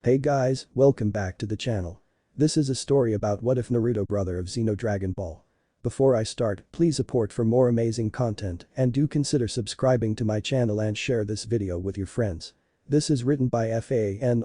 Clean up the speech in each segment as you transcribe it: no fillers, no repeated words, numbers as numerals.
Hey guys, welcome back to the channel. This is a story about what if Naruto brother of Zeno Dragon Ball. Before I start, please support for more amazing content and do consider subscribing to my channel and share this video with your friends. This is written by FanFiction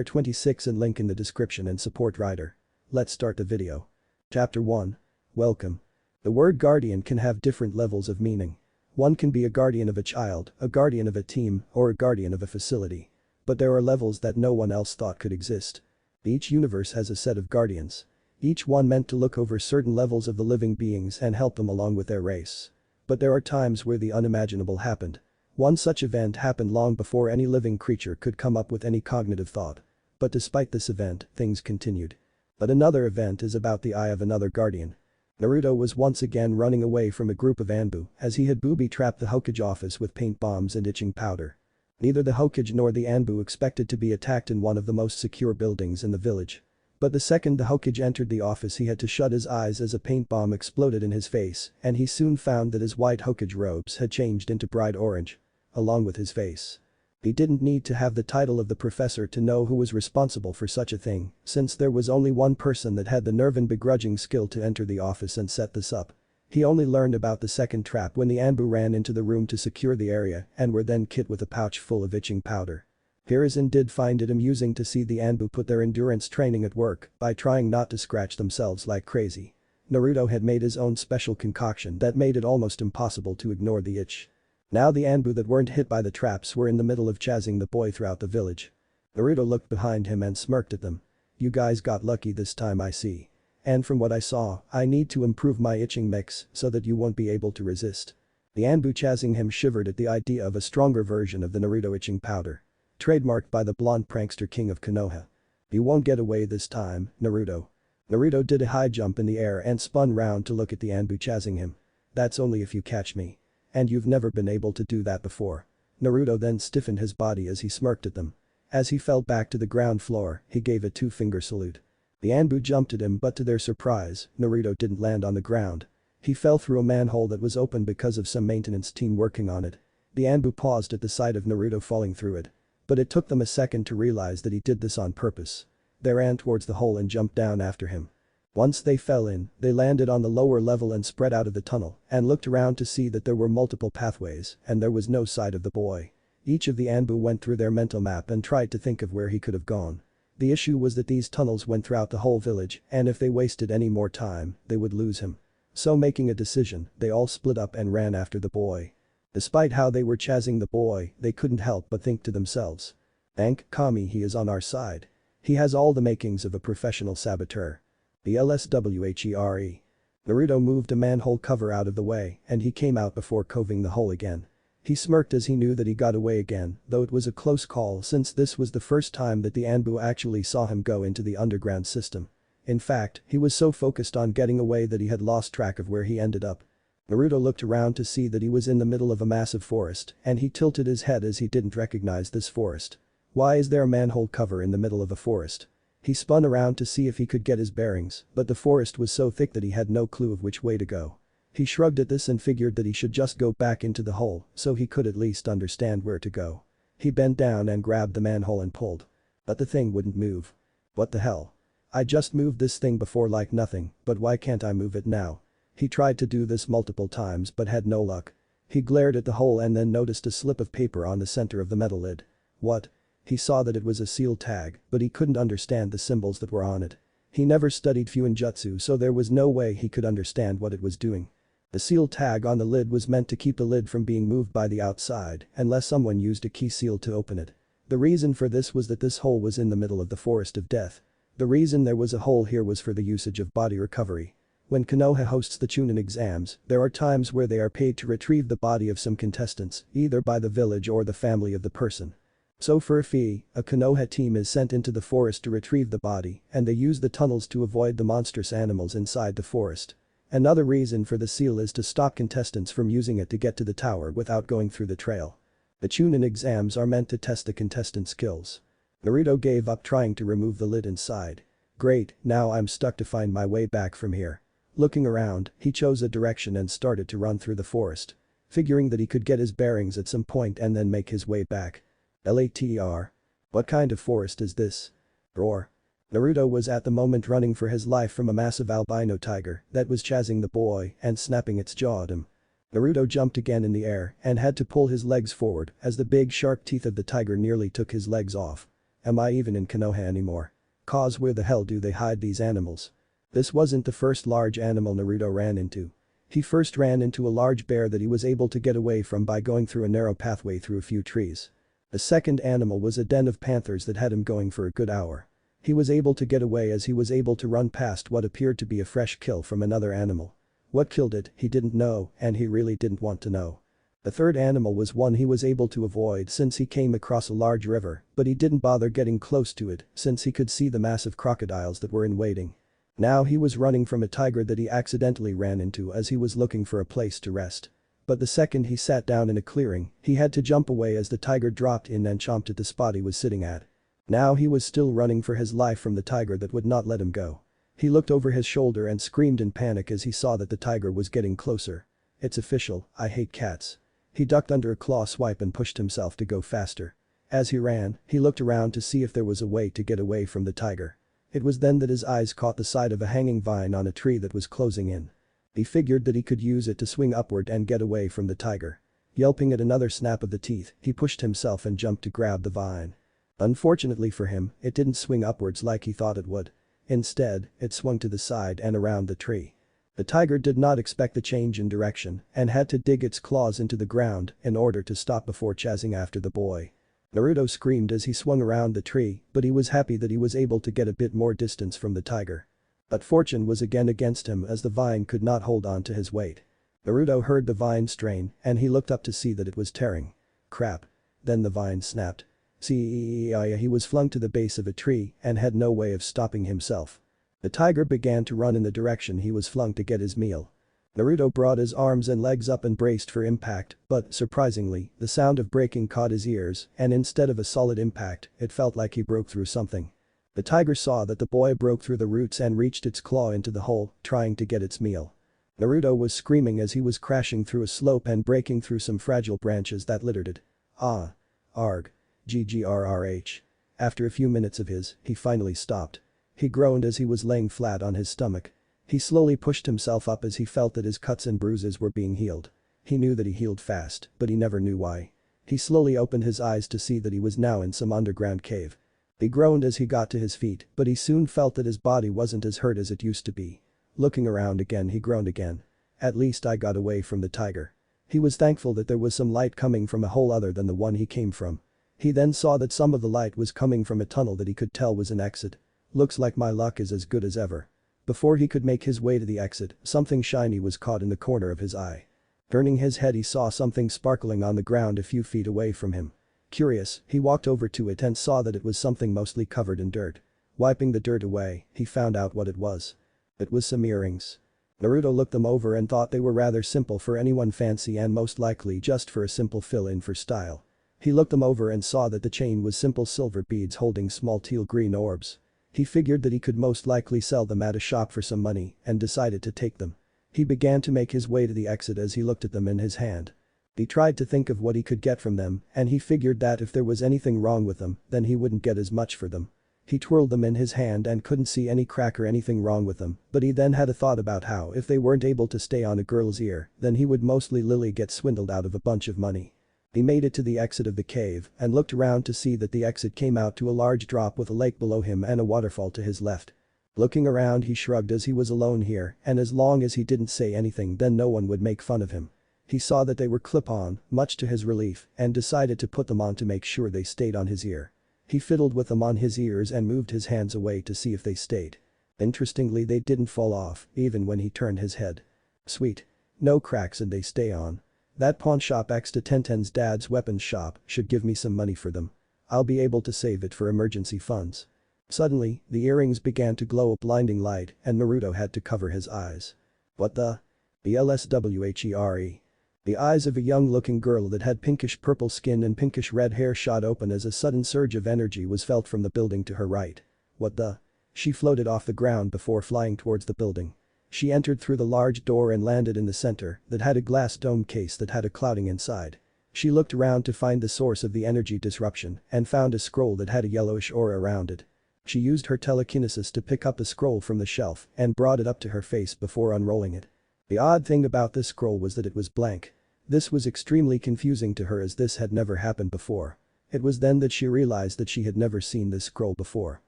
26 and link in the description and support writer. Let's start the video. Chapter 1. Welcome. The word guardian can have different levels of meaning. One can be a guardian of a child, a guardian of a team, or a guardian of a facility. But there are levels that no one else thought could exist. Each universe has a set of guardians. Each one meant to look over certain levels of the living beings and help them along with their race. But there are times where the unimaginable happened. One such event happened long before any living creature could come up with any cognitive thought. But despite this event, things continued. But another event is about the eye of another guardian. Naruto was once again running away from a group of Anbu as he had booby-trapped the Hokage office with paint bombs and itching powder. Neither the Hokage nor the Anbu expected to be attacked in one of the most secure buildings in the village. But the second the Hokage entered the office he had to shut his eyes as a paint bomb exploded in his face and he soon found that his white Hokage robes had changed into bright orange. Along with his face. He didn't need to have the title of the professor to know who was responsible for such a thing, since there was only one person that had the nerve and begrudging skill to enter the office and set this up. He only learned about the second trap when the Anbu ran into the room to secure the area and were then kit with a pouch full of itching powder. Hiruzen did find it amusing to see the Anbu put their endurance training at work by trying not to scratch themselves like crazy. Naruto had made his own special concoction that made it almost impossible to ignore the itch. Now the Anbu that weren't hit by the traps were in the middle of chasing the boy throughout the village. Naruto looked behind him and smirked at them. You guys got lucky this time I see. And from what I saw, I need to improve my itching mix so that you won't be able to resist. The Anbu chasing him shivered at the idea of a stronger version of the Naruto itching powder. Trademarked by the blonde prankster king of Konoha. You won't get away this time, Naruto. Naruto did a high jump in the air and spun round to look at the Anbu chasing him. That's only if you catch me. And you've never been able to do that before. Naruto then stiffened his body as he smirked at them. As he fell back to the ground floor, he gave a two-finger salute. The Anbu jumped at him but to their surprise, Naruto didn't land on the ground. He fell through a manhole that was open because of some maintenance team working on it. The Anbu paused at the sight of Naruto falling through it. But it took them a second to realize that he did this on purpose. They ran towards the hole and jumped down after him. Once they fell in, they landed on the lower level and spread out of the tunnel and looked around to see that there were multiple pathways and there was no sight of the boy. Each of the Anbu went through their mental map and tried to think of where he could have gone. The issue was that these tunnels went throughout the whole village and if they wasted any more time, they would lose him. So making a decision, they all split up and ran after the boy. Despite how they were chasing the boy, they couldn't help but think to themselves. Thank Kami he is on our side. He has all the makings of a professional saboteur. The LSWHERE. Naruto moved a manhole cover out of the way and he came out before coving the hole again. He smirked as he knew that he got away again, though it was a close call since this was the first time that the Anbu actually saw him go into the underground system. In fact, he was so focused on getting away that he had lost track of where he ended up. Naruto looked around to see that he was in the middle of a massive forest and he tilted his head as he didn't recognize this forest. Why is there a manhole cover in the middle of a forest? He spun around to see if he could get his bearings, but the forest was so thick that he had no clue of which way to go. He shrugged at this and figured that he should just go back into the hole so he could at least understand where to go. He bent down and grabbed the manhole and pulled. But the thing wouldn't move. What the hell? I just moved this thing before like nothing, but why can't I move it now? He tried to do this multiple times but had no luck. He glared at the hole and then noticed a slip of paper on the center of the metal lid. What? He saw that it was a seal tag, but he couldn't understand the symbols that were on it. He never studied Fuinjutsu so there was no way he could understand what it was doing. The seal tag on the lid was meant to keep the lid from being moved by the outside unless someone used a key seal to open it. The reason for this was that this hole was in the middle of the forest of death. The reason there was a hole here was for the usage of body recovery. When Konoha hosts the Chunin exams, there are times where they are paid to retrieve the body of some contestants, either by the village or the family of the person. So for a fee, a Konoha team is sent into the forest to retrieve the body and they use the tunnels to avoid the monstrous animals inside the forest. Another reason for the seal is to stop contestants from using it to get to the tower without going through the trail. The Chunin exams are meant to test the contestants' skills. Naruto gave up trying to remove the lid inside. Great, now I'm stuck to find my way back from here. Looking around, he chose a direction and started to run through the forest. Figuring that he could get his bearings at some point and then make his way back. Later. What kind of forest is this? Roar. Naruto was at the moment running for his life from a massive albino tiger that was chasing the boy and snapping its jaw at him. Naruto jumped again in the air and had to pull his legs forward as the big sharp teeth of the tiger nearly took his legs off. Am I even in Konoha anymore? Cause where the hell do they hide these animals? This wasn't the first large animal Naruto ran into. He first ran into a large bear that he was able to get away from by going through a narrow pathway through a few trees. The second animal was a den of panthers that had him going for a good hour. He was able to get away as he was able to run past what appeared to be a fresh kill from another animal. What killed it, he didn't know, and he really didn't want to know. The third animal was one he was able to avoid since he came across a large river, but he didn't bother getting close to it since he could see the massive crocodiles that were in waiting. Now he was running from a tiger that he accidentally ran into as he was looking for a place to rest. But the second he sat down in a clearing, he had to jump away as the tiger dropped in and chomped at the spot he was sitting at. Now he was still running for his life from the tiger that would not let him go. He looked over his shoulder and screamed in panic as he saw that the tiger was getting closer. It's official, I hate cats. He ducked under a claw swipe and pushed himself to go faster. As he ran, he looked around to see if there was a way to get away from the tiger. It was then that his eyes caught the side of a hanging vine on a tree that was closing in. He figured that he could use it to swing upward and get away from the tiger. Yelping at another snap of the teeth, he pushed himself and jumped to grab the vine. Unfortunately for him, it didn't swing upwards like he thought it would. Instead, it swung to the side and around the tree. The tiger did not expect the change in direction and had to dig its claws into the ground in order to stop before chasing after the boy. Naruto screamed as he swung around the tree, but he was happy that he was able to get a bit more distance from the tiger. But fortune was again against him as the vine could not hold on to his weight. Naruto heard the vine strain and he looked up to see that it was tearing. Crap. Then the vine snapped. He was flung to the base of a tree and had no way of stopping himself. The tiger began to run in the direction he was flung to get his meal. Naruto brought his arms and legs up and braced for impact, but surprisingly, the sound of breaking caught his ears and instead of a solid impact, it felt like he broke through something. The tiger saw that the boy broke through the roots and reached its claw into the hole, trying to get its meal. Naruto was screaming as he was crashing through a slope and breaking through some fragile branches that littered it. Ah. Arg. GGRRH. After a few minutes of he finally stopped. He groaned as he was laying flat on his stomach. He slowly pushed himself up as he felt that his cuts and bruises were being healed. He knew that he healed fast, but he never knew why. He slowly opened his eyes to see that he was now in some underground cave. He groaned as he got to his feet, but he soon felt that his body wasn't as hurt as it used to be. Looking around again, he groaned again. At least I got away from the tiger. He was thankful that there was some light coming from a hole other than the one he came from. He then saw that some of the light was coming from a tunnel that he could tell was an exit. Looks like my luck is as good as ever. Before he could make his way to the exit, something shiny was caught in the corner of his eye. Turning his head, he saw something sparkling on the ground a few feet away from him. Curious, he walked over to it and saw that it was something mostly covered in dirt. Wiping the dirt away, he found out what it was. It was some earrings. Naruto looked them over and thought they were rather simple for anyone fancy and most likely just for a simple fill-in for style. He looked them over and saw that the chain was simple silver beads holding small teal-green orbs. He figured that he could most likely sell them at a shop for some money and decided to take them. He began to make his way to the exit as he looked at them in his hand. He tried to think of what he could get from them and he figured that if there was anything wrong with them, then he wouldn't get as much for them. He twirled them in his hand and couldn't see any crack or anything wrong with them, but he then had a thought about how if they weren't able to stay on a girl's ear, then he would mostly get swindled out of a bunch of money. He made it to the exit of the cave and looked around to see that the exit came out to a large drop with a lake below him and a waterfall to his left. Looking around, he shrugged as he was alone here, and as long as he didn't say anything, then no one would make fun of him. He saw that they were clip-on, much to his relief, and decided to put them on to make sure they stayed on his ear. He fiddled with them on his ears and moved his hands away to see if they stayed. Interestingly, they didn't fall off, even when he turned his head. Sweet. No cracks and they stay on. That pawn shop next to Tenten's dad's weapons shop should give me some money for them. I'll be able to save it for emergency funds. Suddenly, the earrings began to glow a blinding light and Naruto had to cover his eyes. What the? BLSWHERE. The eyes of a young-looking girl that had pinkish-purple skin and pinkish-red hair shot open as a sudden surge of energy was felt from the building to her right. What the? She floated off the ground before flying towards the building. She entered through the large door and landed in the center that had a glass dome case that had a clouding inside. She looked around to find the source of the energy disruption and found a scroll that had a yellowish aura around it. She used her telekinesis to pick up the scroll from the shelf and brought it up to her face before unrolling it. The odd thing about this scroll was that it was blank. This was extremely confusing to her as this had never happened before. It was then that she realized that she had never seen this scroll before.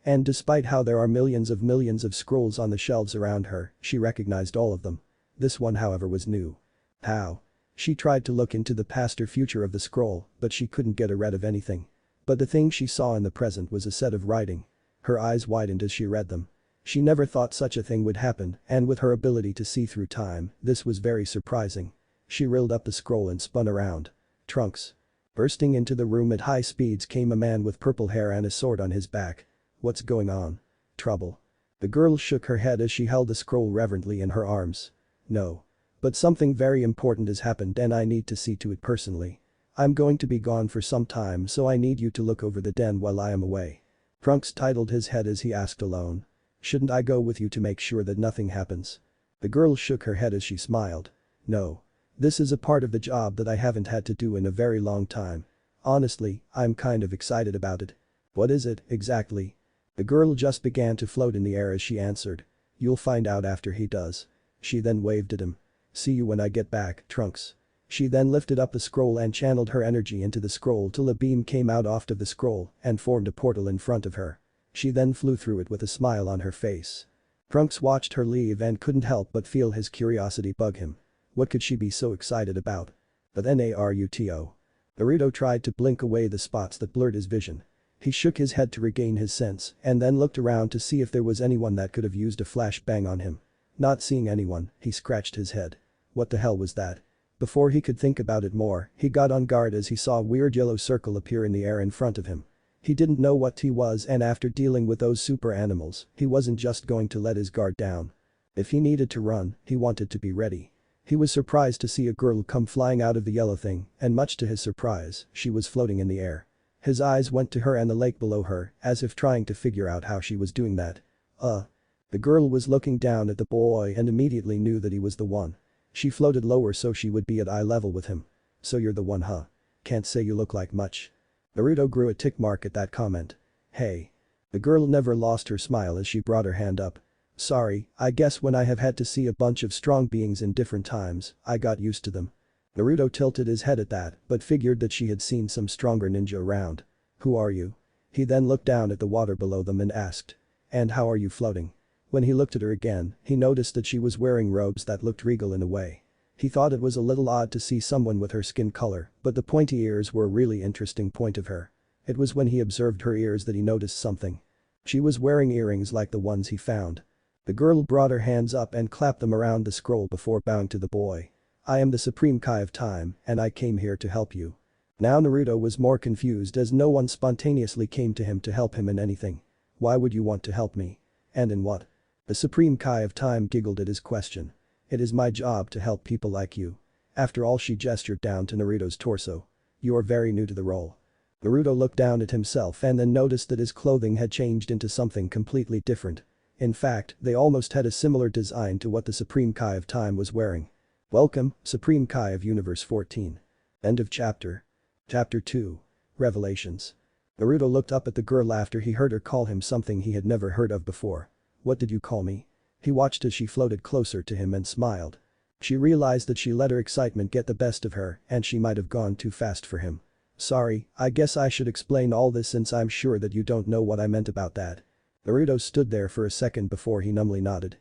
And despite how there are millions of scrolls on the shelves around her, she recognized all of them. This one however was new. How? She tried to look into the past or future of the scroll, but she couldn't get a read of anything. But the thing she saw in the present was a set of writing. Her eyes widened as she read them. She never thought such a thing would happen, and with her ability to see through time, this was very surprising. She reeled up the scroll and spun around. Trunks. Bursting into the room at high speeds came a man with purple hair and a sword on his back. What's going on? Trouble. The girl shook her head as she held the scroll reverently in her arms. No. But something very important has happened and I need to see to it personally. I'm going to be gone for some time so I need you to look over the den while I am away. Trunks titled his head as he asked alone. Shouldn't I go with you to make sure that nothing happens? The girl shook her head as she smiled. No. This is a part of the job that I haven't had to do in a very long time. Honestly, I'm kind of excited about it. What is it, exactly? The girl just began to float in the air as she answered. You'll find out after he does. She then waved at him. See you when I get back, Trunks. She then lifted up the scroll and channeled her energy into the scroll till a beam came out of the scroll and formed a portal in front of her. She then flew through it with a smile on her face. Trunks watched her leave and couldn't help but feel his curiosity bug him. What could she be so excited about? But Naruto. Naruto tried to blink away the spots that blurred his vision. He shook his head to regain his sense and then looked around to see if there was anyone that could have used a flashbang on him. Not seeing anyone, he scratched his head. What the hell was that? Before he could think about it more, he got on guard as he saw a weird yellow circle appear in the air in front of him. He didn't know what he was and after dealing with those super animals, he wasn't just going to let his guard down. If he needed to run, he wanted to be ready. He was surprised to see a girl come flying out of the yellow thing, and much to his surprise, she was floating in the air. His eyes went to her and the lake below her, as if trying to figure out how she was doing that. The girl was looking down at the boy and immediately knew that he was the one. She floated lower so she would be at eye level with him. So you're the one, huh? Can't say you look like much. Naruto grew a tick mark at that comment. Hey. The girl never lost her smile as she brought her hand up. Sorry, I guess when I have had to see a bunch of strong beings in different times, I got used to them. Naruto tilted his head at that, but figured that she had seen some stronger ninja around. Who are you? He then looked down at the water below them and asked. And how are you floating? When he looked at her again, he noticed that she was wearing robes that looked regal in a way. He thought it was a little odd to see someone with her skin color, but the pointy ears were a really interesting point of her. It was when he observed her ears that he noticed something. She was wearing earrings like the ones he found. The girl brought her hands up and clapped them around the scroll before bowing to the boy. I am the Supreme Kai of Time, and I came here to help you. Now Naruto was more confused as no one spontaneously came to him to help him in anything. Why would you want to help me? And in what? The Supreme Kai of Time giggled at his question. It is my job to help people like you. After all, she gestured down to Naruto's torso. You are very new to the role. Naruto looked down at himself and then noticed that his clothing had changed into something completely different. In fact, they almost had a similar design to what the Supreme Kai of Time was wearing. Welcome, Supreme Kai of Universe 14. End of chapter. Chapter 2. Revelations. Naruto looked up at the girl after he heard her call him something he had never heard of before. What did you call me? He watched as she floated closer to him and smiled. She realized that she let her excitement get the best of her and she might have gone too fast for him. Sorry, I guess I should explain all this since I'm sure that you don't know what I meant about that. Naruto stood there for a second before he numbly nodded.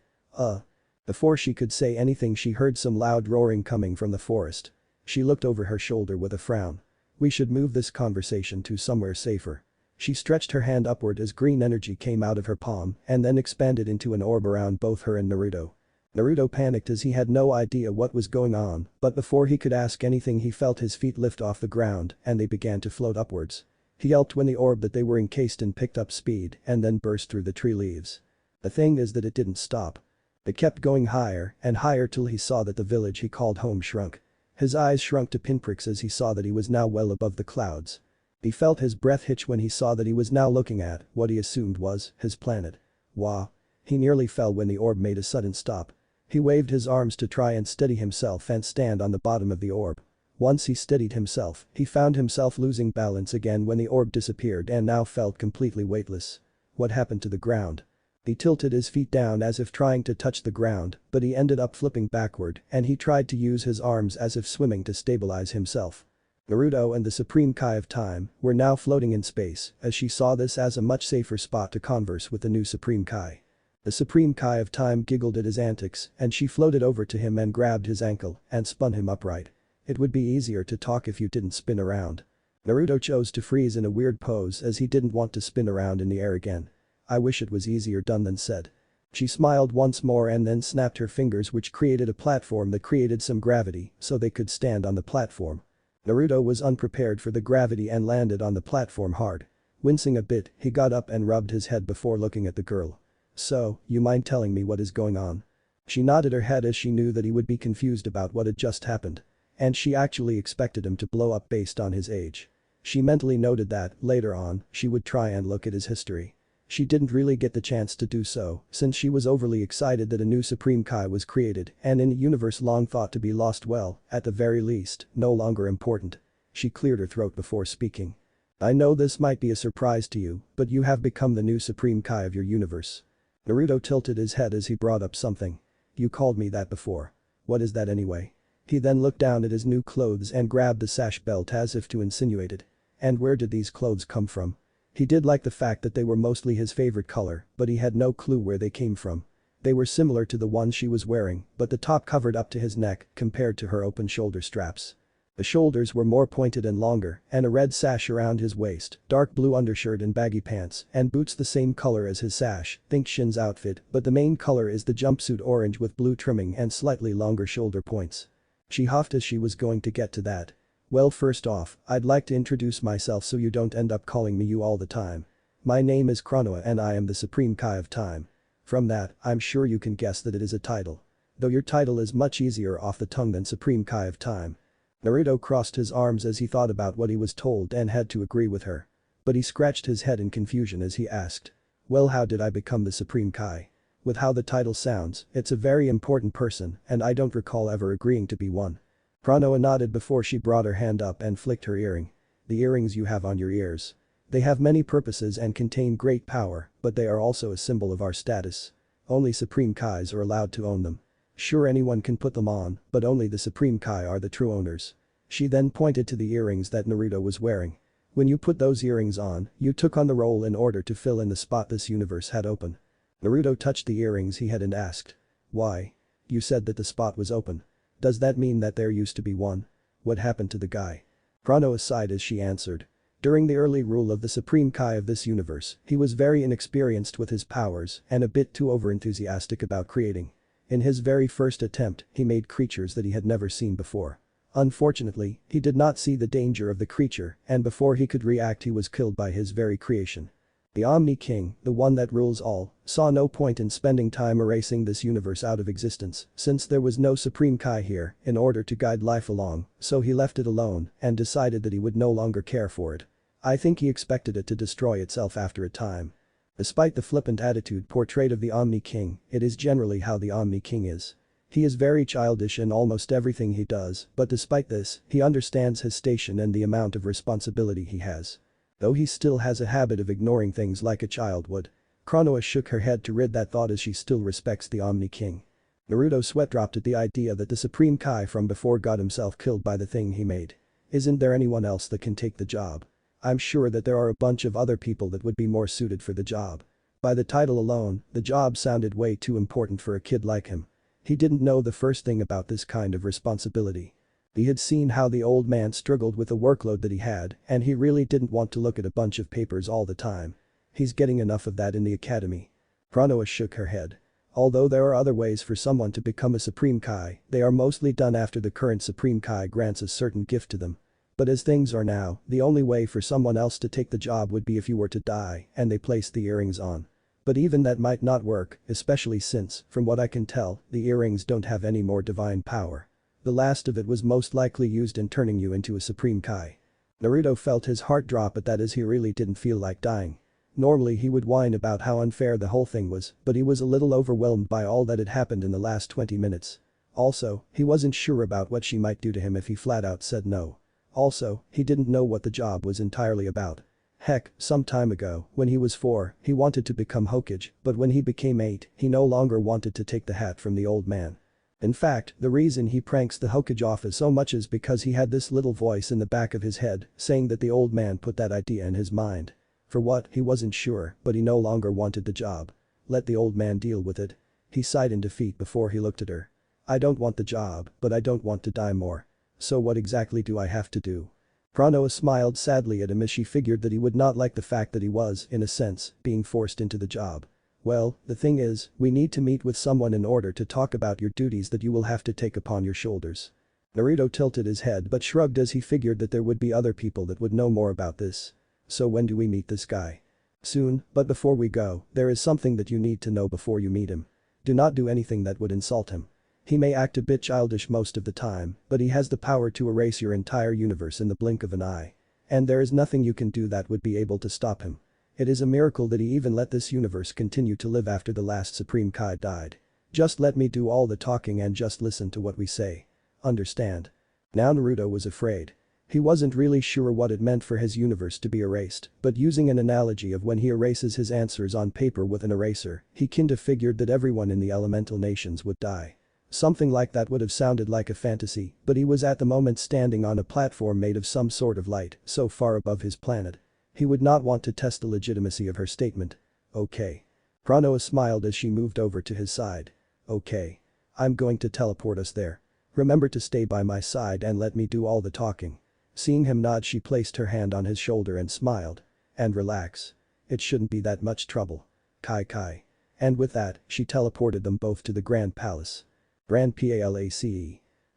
Before she could say anything she heard some loud roaring coming from the forest. She looked over her shoulder with a frown. We should move this conversation to somewhere safer. She stretched her hand upward as green energy came out of her palm and then expanded into an orb around both her and Naruto. Naruto panicked as he had no idea what was going on, but before he could ask anything he felt his feet lift off the ground and they began to float upwards. He yelped when the orb that they were encased in picked up speed and then burst through the tree leaves. The thing is that it didn't stop. It kept going higher and higher till he saw that the village he called home shrunk. His eyes shrunk to pinpricks as he saw that he was now well above the clouds. He felt his breath hitch when he saw that he was now looking at what he assumed was his planet. Wow. He nearly fell when the orb made a sudden stop. He waved his arms to try and steady himself and stand on the bottom of the orb. Once he steadied himself, he found himself losing balance again when the orb disappeared and now felt completely weightless. What happened to the ground? He tilted his feet down as if trying to touch the ground, but he ended up flipping backward and he tried to use his arms as if swimming to stabilize himself. Naruto and the Supreme Kai of Time were now floating in space as she saw this as a much safer spot to converse with the new Supreme Kai. The Supreme Kai of Time giggled at his antics and she floated over to him and grabbed his ankle and spun him upright. It would be easier to talk if you didn't spin around. Naruto chose to freeze in a weird pose as he didn't want to spin around in the air again. I wish it was easier done than said. She smiled once more and then snapped her fingers which created a platform that created some gravity so they could stand on the platform. Naruto was unprepared for the gravity and landed on the platform hard. Wincing a bit, he got up and rubbed his head before looking at the girl. So, you mind telling me what is going on? She nodded her head as she knew that he would be confused about what had just happened. And she actually expected him to blow up based on his age. She mentally noted that, later on, she would try and look at his history. She didn't really get the chance to do so since she was overly excited that a new Supreme Kai was created and in a universe long thought to be lost at the very least, no longer important. She cleared her throat before speaking. I know this might be a surprise to you, but you have become the new Supreme Kai of your universe. Naruto tilted his head as he brought up something. You called me that before. What is that anyway? He then looked down at his new clothes and grabbed the sash belt as if to insinuate it. And where did these clothes come from? He did like the fact that they were mostly his favorite color, but he had no clue where they came from. They were similar to the ones she was wearing, but the top covered up to his neck compared to her open shoulder straps. The shoulders were more pointed and longer, and a red sash around his waist, dark blue undershirt and baggy pants, and boots the same color as his sash, think Shin's outfit, but the main color is the jumpsuit orange with blue trimming and slightly longer shoulder points. She huffed as she was going to get to that. Well, first off, I'd like to introduce myself so you don't end up calling me you all the time. My name is Konoha and I am the Supreme Kai of Time. From that, I'm sure you can guess that it is a title. Though your title is much easier off the tongue than Supreme Kai of Time. Naruto crossed his arms as he thought about what he was told and had to agree with her. But he scratched his head in confusion as he asked. Well, how did I become the Supreme Kai? With how the title sounds, it's a very important person and I don't recall ever agreeing to be one. Konoha nodded before she brought her hand up and flicked her earring. The earrings you have on your ears. They have many purposes and contain great power, but they are also a symbol of our status. Only Supreme Kais are allowed to own them. Sure, anyone can put them on, but only the Supreme Kai are the true owners. She then pointed to the earrings that Naruto was wearing. When you put those earrings on, you took on the role in order to fill in the spot this universe had open. Naruto touched the earrings he had and asked. Why? You said that the spot was open. Does that mean that there used to be one? What happened to the guy? Konoha sighed as she answered. During the early rule of the Supreme Kai of this universe, he was very inexperienced with his powers and a bit too overenthusiastic about creating. In his very first attempt, he made creatures that he had never seen before. Unfortunately, he did not see the danger of the creature and before he could react he was killed by his very creation. The Omni King, the one that rules all, saw no point in spending time erasing this universe out of existence since there was no Supreme Kai here in order to guide life along, so he left it alone and decided that he would no longer care for it. I think he expected it to destroy itself after a time. Despite the flippant attitude portrayed of the Omni King, it is generally how the Omni King is. He is very childish in almost everything he does, but despite this, he understands his station and the amount of responsibility he has. Though he still has a habit of ignoring things like a child would. Konoha shook her head to rid that thought as she still respects the Omni King. Naruto sweat dropped at the idea that the Supreme Kai from before got himself killed by the thing he made. Isn't there anyone else that can take the job? I'm sure that there are a bunch of other people that would be more suited for the job. By the title alone, the job sounded way too important for a kid like him. He didn't know the first thing about this kind of responsibility. He had seen how the old man struggled with the workload that he had and he really didn't want to look at a bunch of papers all the time. He's getting enough of that in the academy. Konoha shook her head. Although there are other ways for someone to become a Supreme Kai, they are mostly done after the current Supreme Kai grants a certain gift to them. But as things are now, the only way for someone else to take the job would be if you were to die and they place the earrings on. But even that might not work, especially since, from what I can tell, the earrings don't have any more divine power. The last of it was most likely used in turning you into a Supreme Kai. Naruto felt his heart drop at that as he really didn't feel like dying. Normally he would whine about how unfair the whole thing was, but he was a little overwhelmed by all that had happened in the last 20 minutes. Also, he wasn't sure about what she might do to him if he flat out said no. Also, he didn't know what the job was entirely about. Heck, some time ago, when he was 4, he wanted to become Hokage, but when he became 8, he no longer wanted to take the hat from the old man. In fact, the reason he pranks the Hokage office so much is because he had this little voice in the back of his head saying that the old man put that idea in his mind. For what, he wasn't sure, but he no longer wanted the job. Let the old man deal with it. He sighed in defeat before he looked at her. I don't want the job, but I don't want to die more. So what exactly do I have to do? Pranoa smiled sadly at him as she figured that he would not like the fact that he was, in a sense, being forced into the job. Well, the thing is, we need to meet with someone in order to talk about your duties that you will have to take upon your shoulders. Naruto tilted his head but shrugged as he figured that there would be other people that would know more about this. So when do we meet this guy? Soon, but before we go, there is something that you need to know before you meet him. Do not do anything that would insult him. He may act a bit childish most of the time, but he has the power to erase your entire universe in the blink of an eye. And there is nothing you can do that would be able to stop him. It is a miracle that he even let this universe continue to live after the last Supreme Kai died. Just let me do all the talking and just listen to what we say. Understand? Now Naruto was afraid. He wasn't really sure what it meant for his universe to be erased, but using an analogy of when he erases his answers on paper with an eraser, he kinda figured that everyone in the elemental nations would die. Something like that would have sounded like a fantasy, but he was at the moment standing on a platform made of some sort of light so far above his planet. He would not want to test the legitimacy of her statement. Okay. Pranoa smiled as she moved over to his side. Okay. I'm going to teleport us there. Remember to stay by my side and let me do all the talking. Seeing him nod, she placed her hand on his shoulder and smiled. And relax. It shouldn't be that much trouble. Kai. And with that, she teleported them both to the Grand Palace. Grand Palace.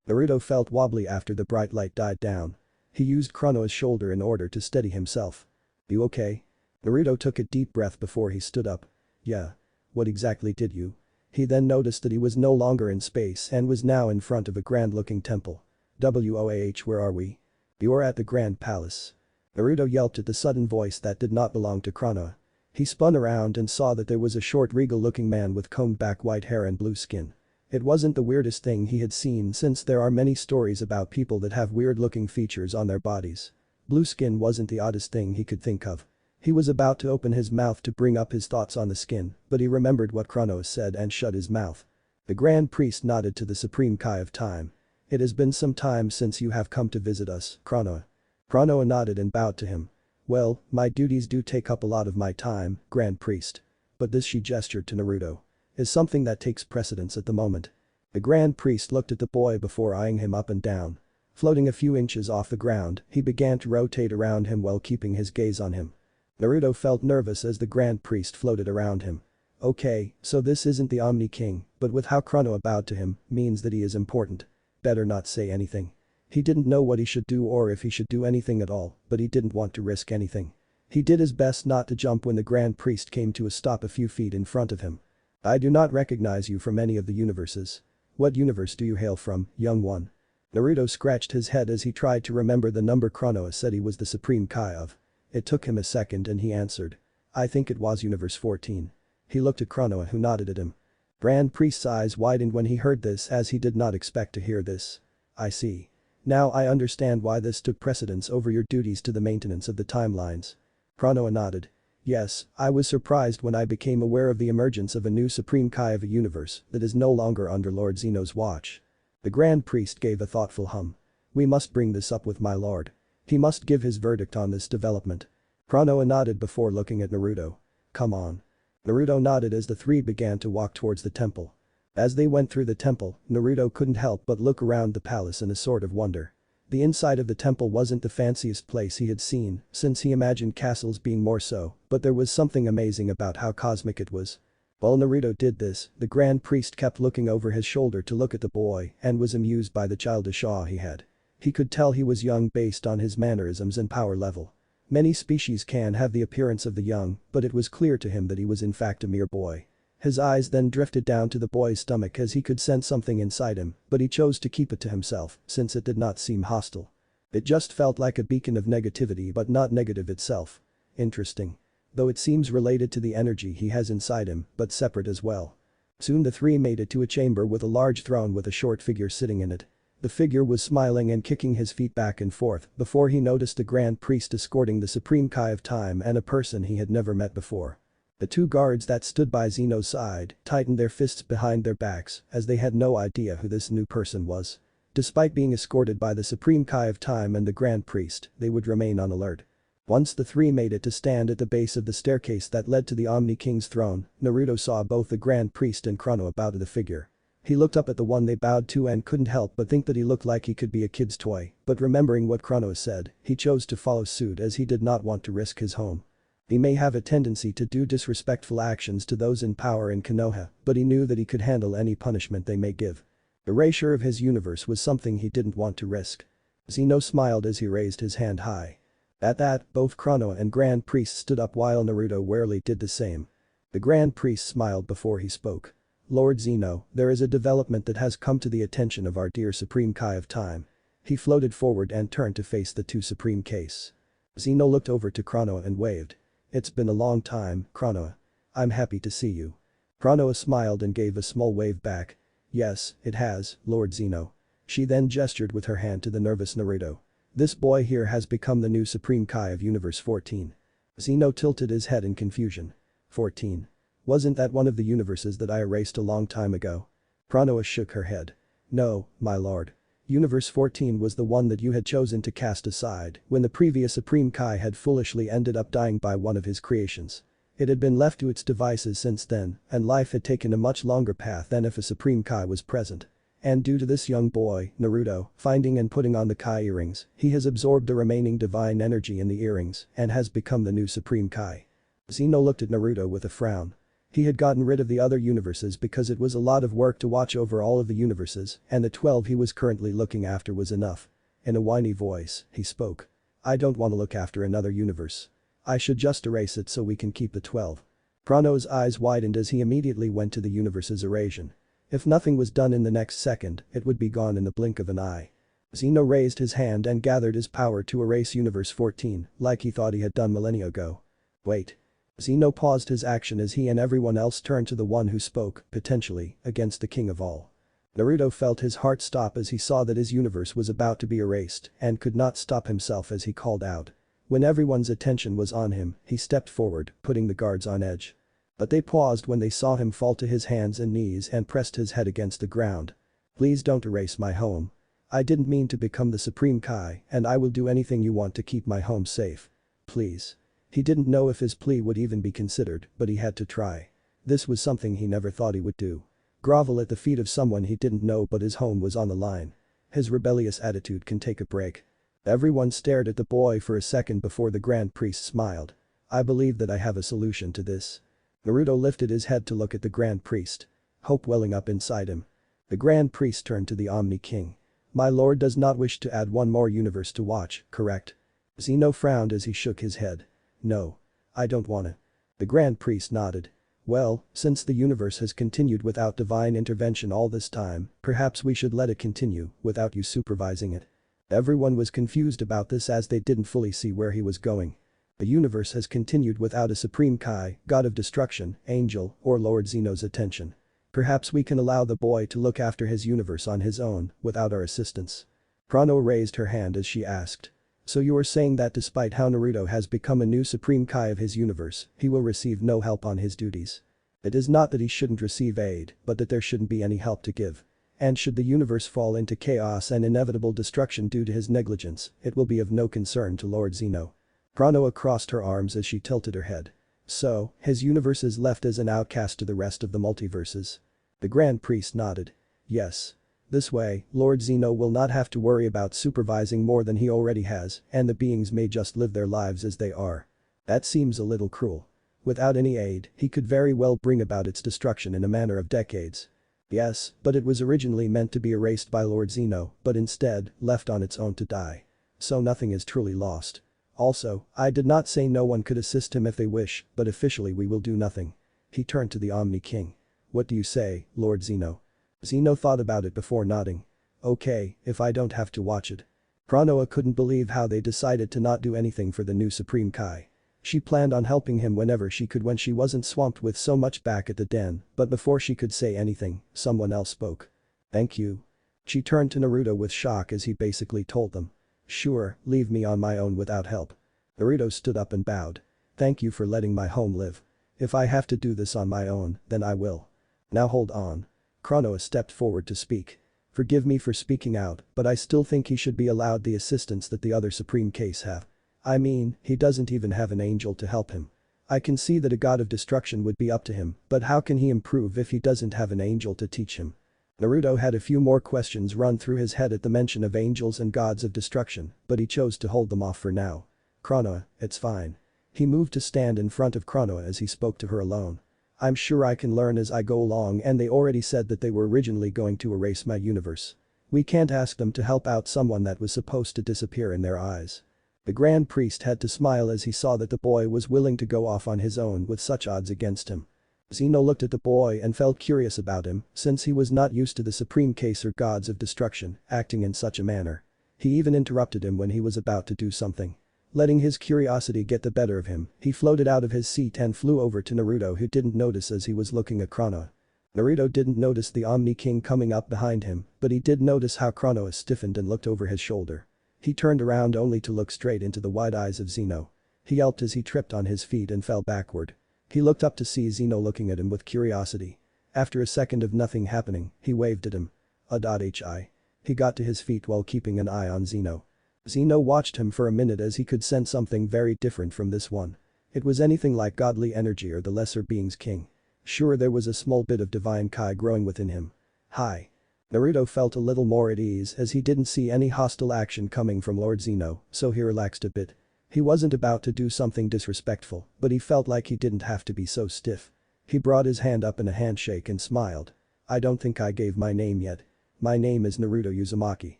Naruto felt wobbly after the bright light died down. He used Chronoa's shoulder in order to steady himself. You okay? Naruto took a deep breath before he stood up. Yeah. What exactly did you? He then noticed that he was no longer in space and was now in front of a grand-looking temple. WOAH, where are we? You're at the Grand Palace. Naruto yelped at the sudden voice that did not belong to Chronoa. He spun around and saw that there was a short regal-looking man with combed-back white hair and blue skin. It wasn't the weirdest thing he had seen since there are many stories about people that have weird-looking features on their bodies. Blue skin wasn't the oddest thing he could think of. He was about to open his mouth to bring up his thoughts on the skin, but he remembered what Chronoa said and shut his mouth. The Grand Priest nodded to the Supreme Kai of Time. It has been some time since you have come to visit us, Chronoa. Chronoa nodded and bowed to him. Well, my duties do take up a lot of my time, Grand Priest. But this, she gestured to Naruto, is something that takes precedence at the moment. The Grand Priest looked at the boy before eyeing him up and down. Floating a few inches off the ground, he began to rotate around him while keeping his gaze on him. Naruto felt nervous as the Grand Priest floated around him. Okay, so this isn't the Omni King, but with how Chronoa bowed to him, means that he is important. Better not say anything. He didn't know what he should do or if he should do anything at all, but he didn't want to risk anything. He did his best not to jump when the Grand Priest came to a stop a few feet in front of him. I do not recognize you from any of the universes. What universe do you hail from, young one? Naruto scratched his head as he tried to remember the number Chronoa said he was the Supreme Kai of. It took him a second and he answered. I think it was universe 14. He looked at Chronoa, who nodded at him. Grand Priest's eyes widened when he heard this, as he did not expect to hear this. I see. Now I understand why this took precedence over your duties to the maintenance of the timelines. Chronoa nodded. Yes, I was surprised when I became aware of the emergence of a new Supreme Kai of a universe that is no longer under Lord Zeno's watch. The Grand Priest gave a thoughtful hum. We must bring this up with my lord. He must give his verdict on this development. Chronoa nodded before looking at Naruto. Come on. Naruto nodded as the three began to walk towards the temple. As they went through the temple, Naruto couldn't help but look around the palace in a sort of wonder. The inside of the temple wasn't the fanciest place he had seen, since he imagined castles being more so, but there was something amazing about how cosmic it was. While Naruto did this, the Grand Priest kept looking over his shoulder to look at the boy and was amused by the childish awe he had. He could tell he was young based on his mannerisms and power level. Many species can have the appearance of the young, but it was clear to him that he was in fact a mere boy. His eyes then drifted down to the boy's stomach as he could sense something inside him, but he chose to keep it to himself since it did not seem hostile. It just felt like a beacon of negativity but not negative itself. Interesting. Though it seems related to the energy he has inside him, but separate as well. Soon the three made it to a chamber with a large throne with a short figure sitting in it. The figure was smiling and kicking his feet back and forth before he noticed a grand priest escorting the supreme Kai of time and a person he had never met before. The two guards that stood by Zeno's side tightened their fists behind their backs as they had no idea who this new person was. Despite being escorted by the supreme Kai of time and the grand priest, they would remain on alert. Once the three made it to stand at the base of the staircase that led to the Omni King's throne, Naruto saw both the grand priest and Chrono bow to the figure. He looked up at the one they bowed to and couldn't help but think that he looked like he could be a kid's toy, but remembering what Chrono said, he chose to follow suit as he did not want to risk his home. He may have a tendency to do disrespectful actions to those in power in Konoha, but he knew that he could handle any punishment they may give. Erasure of his universe was something he didn't want to risk. Zeno smiled as he raised his hand high. At that, both Chrono and Grand Priest stood up while Naruto warily did the same. The Grand Priest smiled before he spoke. Lord Zeno, there is a development that has come to the attention of our dear Supreme Kai of Time. He floated forward and turned to face the two Supreme Case. Zeno looked over to Chrono and waved. It's been a long time, Chrono. I'm happy to see you. Chrono smiled and gave a small wave back. Yes, it has, Lord Zeno. She then gestured with her hand to the nervous Naruto. This boy here has become the new Supreme Kai of Universe 14. Zeno tilted his head in confusion. 14. Wasn't that one of the universes that I erased a long time ago? Chrono shook her head. No, my lord. Universe 14 was the one that you had chosen to cast aside when the previous Supreme Kai had foolishly ended up dying by one of his creations. It had been left to its devices since then, and life had taken a much longer path than if a Supreme Kai was present. And due to this young boy, Naruto, finding and putting on the Kai earrings, he has absorbed the remaining divine energy in the earrings and has become the new Supreme Kai. Zeno looked at Naruto with a frown. He had gotten rid of the other universes because it was a lot of work to watch over all of the universes, and the 12 he was currently looking after was enough. In a whiny voice, he spoke. I don't want to look after another universe. I should just erase it so we can keep the 12. Chrono's eyes widened as he immediately went to the universe's erasure. If nothing was done in the next second, it would be gone in the blink of an eye. Zeno raised his hand and gathered his power to erase Universe 14, like he thought he had done millennia ago. Wait. Zeno paused his action as he and everyone else turned to the one who spoke, potentially, against the king of all. Naruto felt his heart stop as he saw that his universe was about to be erased and could not stop himself as he called out. When everyone's attention was on him, he stepped forward, putting the guards on edge. But they paused when they saw him fall to his hands and knees and pressed his head against the ground. Please don't erase my home. I didn't mean to become the Supreme Kai, and I will do anything you want to keep my home safe. Please. He didn't know if his plea would even be considered, but he had to try. This was something he never thought he would do. Grovel at the feet of someone he didn't know, but his home was on the line. His rebellious attitude can take a break. Everyone stared at the boy for a second before the Grand Priest smiled. I believe that I have a solution to this. Naruto lifted his head to look at the Grand Priest. Hope welling up inside him. The Grand Priest turned to the Omni King. My lord does not wish to add one more universe to watch, correct? Zeno frowned as he shook his head. No. I don't wanna. The Grand Priest nodded. Well, since the universe has continued without divine intervention all this time, perhaps we should let it continue without you supervising it. Everyone was confused about this as they didn't fully see where he was going. The universe has continued without a Supreme Kai, God of Destruction, Angel, or Lord Zeno's attention. Perhaps we can allow the boy to look after his universe on his own, without our assistance. Chrono raised her hand as she asked. So you are saying that despite how Naruto has become a new Supreme Kai of his universe, he will receive no help on his duties. It is not that he shouldn't receive aid, but that there shouldn't be any help to give. And should the universe fall into chaos and inevitable destruction due to his negligence, it will be of no concern to Lord Zeno. Chrono crossed her arms as she tilted her head. So, his universe is left as an outcast to the rest of the multiverses. The Grand Priest nodded. Yes. This way, Lord Zeno will not have to worry about supervising more than he already has, and the beings may just live their lives as they are. That seems a little cruel. Without any aid, he could very well bring about its destruction in a matter of decades. Yes, but it was originally meant to be erased by Lord Zeno, but instead, left on its own to die. So nothing is truly lost. Also, I did not say no one could assist him if they wish, but officially we will do nothing. He turned to the Omni King. What do you say, Lord Zeno? Zeno thought about it before nodding. Okay, if I don't have to watch it. Chrono couldn't believe how they decided to not do anything for the new Supreme Kai. She planned on helping him whenever she could when she wasn't swamped with so much back at the den, but before she could say anything, someone else spoke. "Thank you." She turned to Naruto with shock as he basically told them. "Sure, leave me on my own without help." Naruto stood up and bowed. "Thank you for letting my home live. If I have to do this on my own, then I will." "Now hold on." Chronoa stepped forward to speak. "Forgive me for speaking out, but I still think he should be allowed the assistance that the other Supreme Case have. I mean, he doesn't even have an angel to help him. I can see that a god of destruction would be up to him, but how can he improve if he doesn't have an angel to teach him?" Naruto had a few more questions run through his head at the mention of angels and gods of destruction, but he chose to hold them off for now. "Chronoa, it's fine." He moved to stand in front of Chronoa as he spoke to her alone. "I'm sure I can learn as I go along, and they already said that they were originally going to erase my universe. We can't ask them to help out someone that was supposed to disappear in their eyes." The Grand Priest had to smile as he saw that the boy was willing to go off on his own with such odds against him. Zeno looked at the boy and felt curious about him since he was not used to the Supreme Case or gods of destruction acting in such a manner. He even interrupted him when he was about to do something. Letting his curiosity get the better of him, he floated out of his seat and flew over to Naruto, who didn't notice as he was looking at Chronoa. Naruto didn't notice the Omni King coming up behind him, but he did notice how Chronoa stiffened and looked over his shoulder. He turned around only to look straight into the wide eyes of Zeno. He yelped as he tripped on his feet and fell backward. He looked up to see Zeno looking at him with curiosity. After a second of nothing happening, he waved at him. "Hi." He got to his feet while keeping an eye on Zeno. Zeno watched him for a minute as he could sense something very different from this one. It was anything like godly energy or the lesser being's king. Sure, there was a small bit of divine Kai growing within him. "Hi." Naruto felt a little more at ease as he didn't see any hostile action coming from Lord Zeno, so he relaxed a bit. He wasn't about to do something disrespectful, but he felt like he didn't have to be so stiff. He brought his hand up in a handshake and smiled. "I don't think I gave my name yet. My name is Naruto Uzumaki.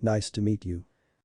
Nice to meet you."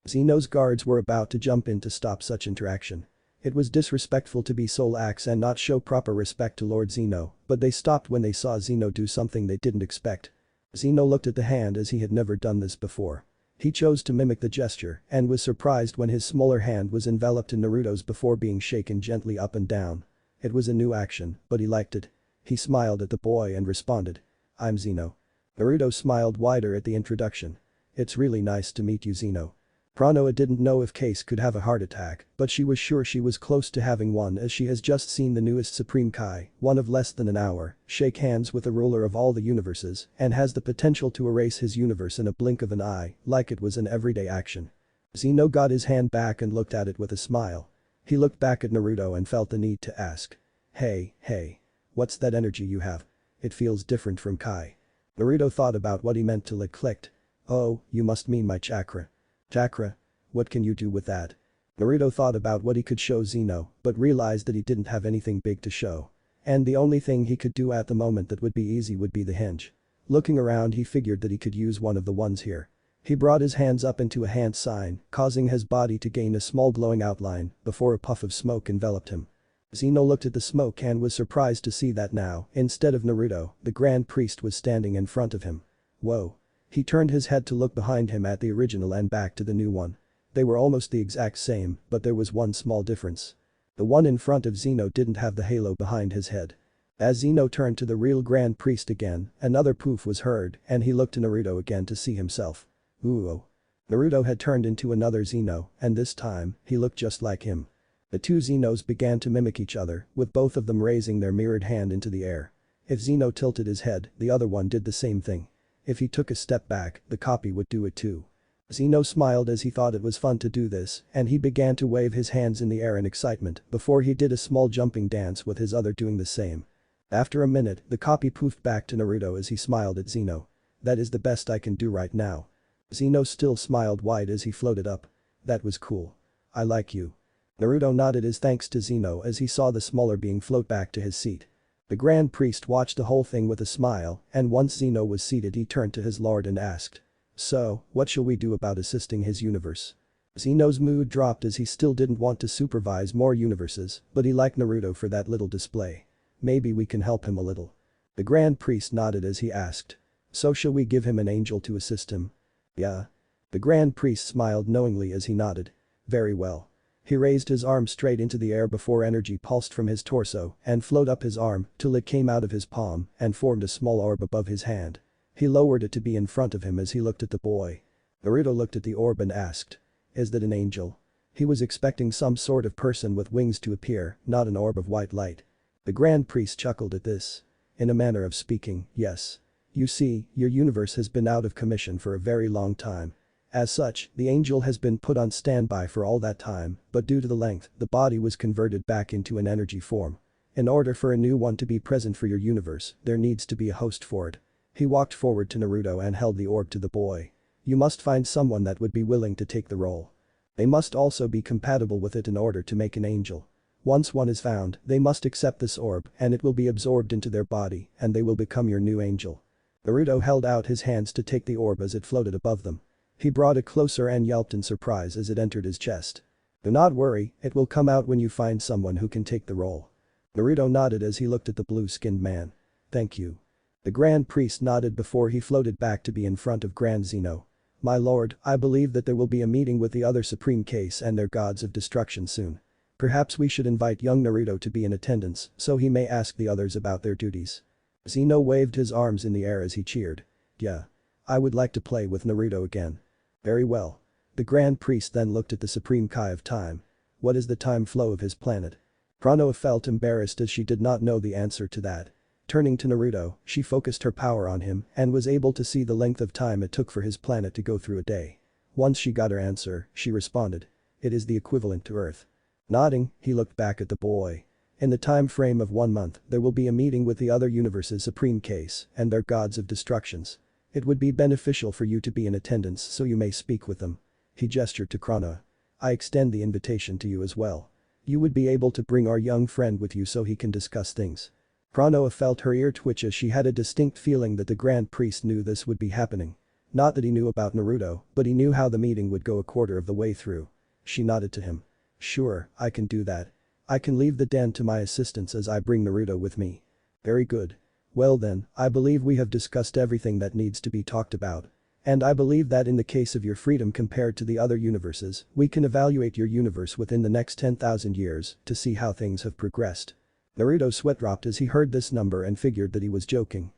Zeno's guards were about to jump in to stop such interaction. It was disrespectful to be so lax and not show proper respect to Lord Zeno, but they stopped when they saw Zeno do something they didn't expect. Zeno looked at the hand as he had never done this before. He chose to mimic the gesture and was surprised when his smaller hand was enveloped in Naruto's before being shaken gently up and down. It was a new action, but he liked it. He smiled at the boy and responded. "I'm Zeno." Naruto smiled wider at the introduction. "It's really nice to meet you, Zeno." Chronoa didn't know if Case could have a heart attack, but she was sure she was close to having one as she has just seen the newest Supreme Kai, one of less than an hour, shake hands with the ruler of all the universes and has the potential to erase his universe in a blink of an eye, like it was an everyday action. Zeno got his hand back and looked at it with a smile. He looked back at Naruto and felt the need to ask. Hey, what's that energy you have? It feels different from Kai." Naruto thought about what he meant till it clicked. "Oh, you must mean my chakra." "Chakra? What can you do with that?" Naruto thought about what he could show Zeno, but realized that he didn't have anything big to show. And the only thing he could do at the moment that would be easy would be the hinge. Looking around, he figured that he could use one of the ones here. He brought his hands up into a hand sign, causing his body to gain a small glowing outline before a puff of smoke enveloped him. Zeno looked at the smoke and was surprised to see that now, instead of Naruto, the Grand Priest was standing in front of him. Whoa. He turned his head to look behind him at the original and back to the new one. They were almost the exact same, but there was one small difference. The one in front of Zeno didn't have the halo behind his head. As Zeno turned to the real Grand Priest again, another poof was heard and he looked to Naruto again to see himself. Ooh. Naruto had turned into another Zeno, and this time, he looked just like him. The two Zenos began to mimic each other, with both of them raising their mirrored hand into the air. If Zeno tilted his head, the other one did the same thing. If he took a step back, the copy would do it too. Zeno smiled as he thought it was fun to do this, and he began to wave his hands in the air in excitement before he did a small jumping dance with his other doing the same. After a minute, the copy poofed back to Naruto as he smiled at Zeno. "That is the best I can do right now." Zeno still smiled wide as he floated up. "That was cool. I like you." Naruto nodded his thanks to Zeno as he saw the smaller being float back to his seat. The Grand Priest watched the whole thing with a smile, and once Zeno was seated he turned to his lord and asked. "So, what shall we do about assisting his universe?" Zeno's mood dropped as he still didn't want to supervise more universes, but he liked Naruto for that little display. "Maybe we can help him a little." The Grand Priest nodded as he asked. "So shall we give him an angel to assist him?" "Yeah." The Grand Priest smiled knowingly as he nodded. "Very well." He raised his arm straight into the air before energy pulsed from his torso and flowed up his arm till it came out of his palm and formed a small orb above his hand. He lowered it to be in front of him as he looked at the boy. Naruto looked at the orb and asked, "Is that an angel?" He was expecting some sort of person with wings to appear, not an orb of white light. The Grand Priest chuckled at this. In a manner of speaking, yes. You see, your universe has been out of commission for a very long time. As such, the angel has been put on standby for all that time, but due to the length, the body was converted back into an energy form. In order for a new one to be present for your universe, there needs to be a host for it. He walked forward to Naruto and held the orb to the boy. You must find someone that would be willing to take the role. They must also be compatible with it in order to make an angel. Once one is found, they must accept this orb and it will be absorbed into their body and they will become your new angel. Naruto held out his hands to take the orb as it floated above them. He brought it closer and yelped in surprise as it entered his chest. Do not worry, it will come out when you find someone who can take the role. Naruto nodded as he looked at the blue-skinned man. Thank you. The Grand Priest nodded before he floated back to be in front of Grand Zeno. My lord, I believe that there will be a meeting with the other Supreme Case and their gods of destruction soon. Perhaps we should invite young Naruto to be in attendance so he may ask the others about their duties. Zeno waved his arms in the air as he cheered. Yeah. I would like to play with Naruto again. Very well. The Grand Priest then looked at the Supreme Kai of Time. What is the time flow of his planet? Konoha felt embarrassed as she did not know the answer to that. Turning to Naruto, she focused her power on him and was able to see the length of time it took for his planet to go through a day. Once she got her answer, she responded. It is the equivalent to Earth. Nodding, he looked back at the boy. In the time frame of 1 month, there will be a meeting with the other universe's Supreme Case and their gods of destructions. It would be beneficial for you to be in attendance so you may speak with them. He gestured to Konoha. I extend the invitation to you as well. You would be able to bring our young friend with you so he can discuss things. Konoha felt her ear twitch as she had a distinct feeling that the Grand Priest knew this would be happening. Not that he knew about Naruto, but he knew how the meeting would go a quarter of the way through. She nodded to him. Sure, I can do that. I can leave the den to my assistants as I bring Naruto with me. Very good. Well then, I believe we have discussed everything that needs to be talked about. And I believe that in the case of your freedom compared to the other universes, we can evaluate your universe within the next 10,000 years to see how things have progressed. Naruto sweat dropped as he heard this number and figured that he was joking.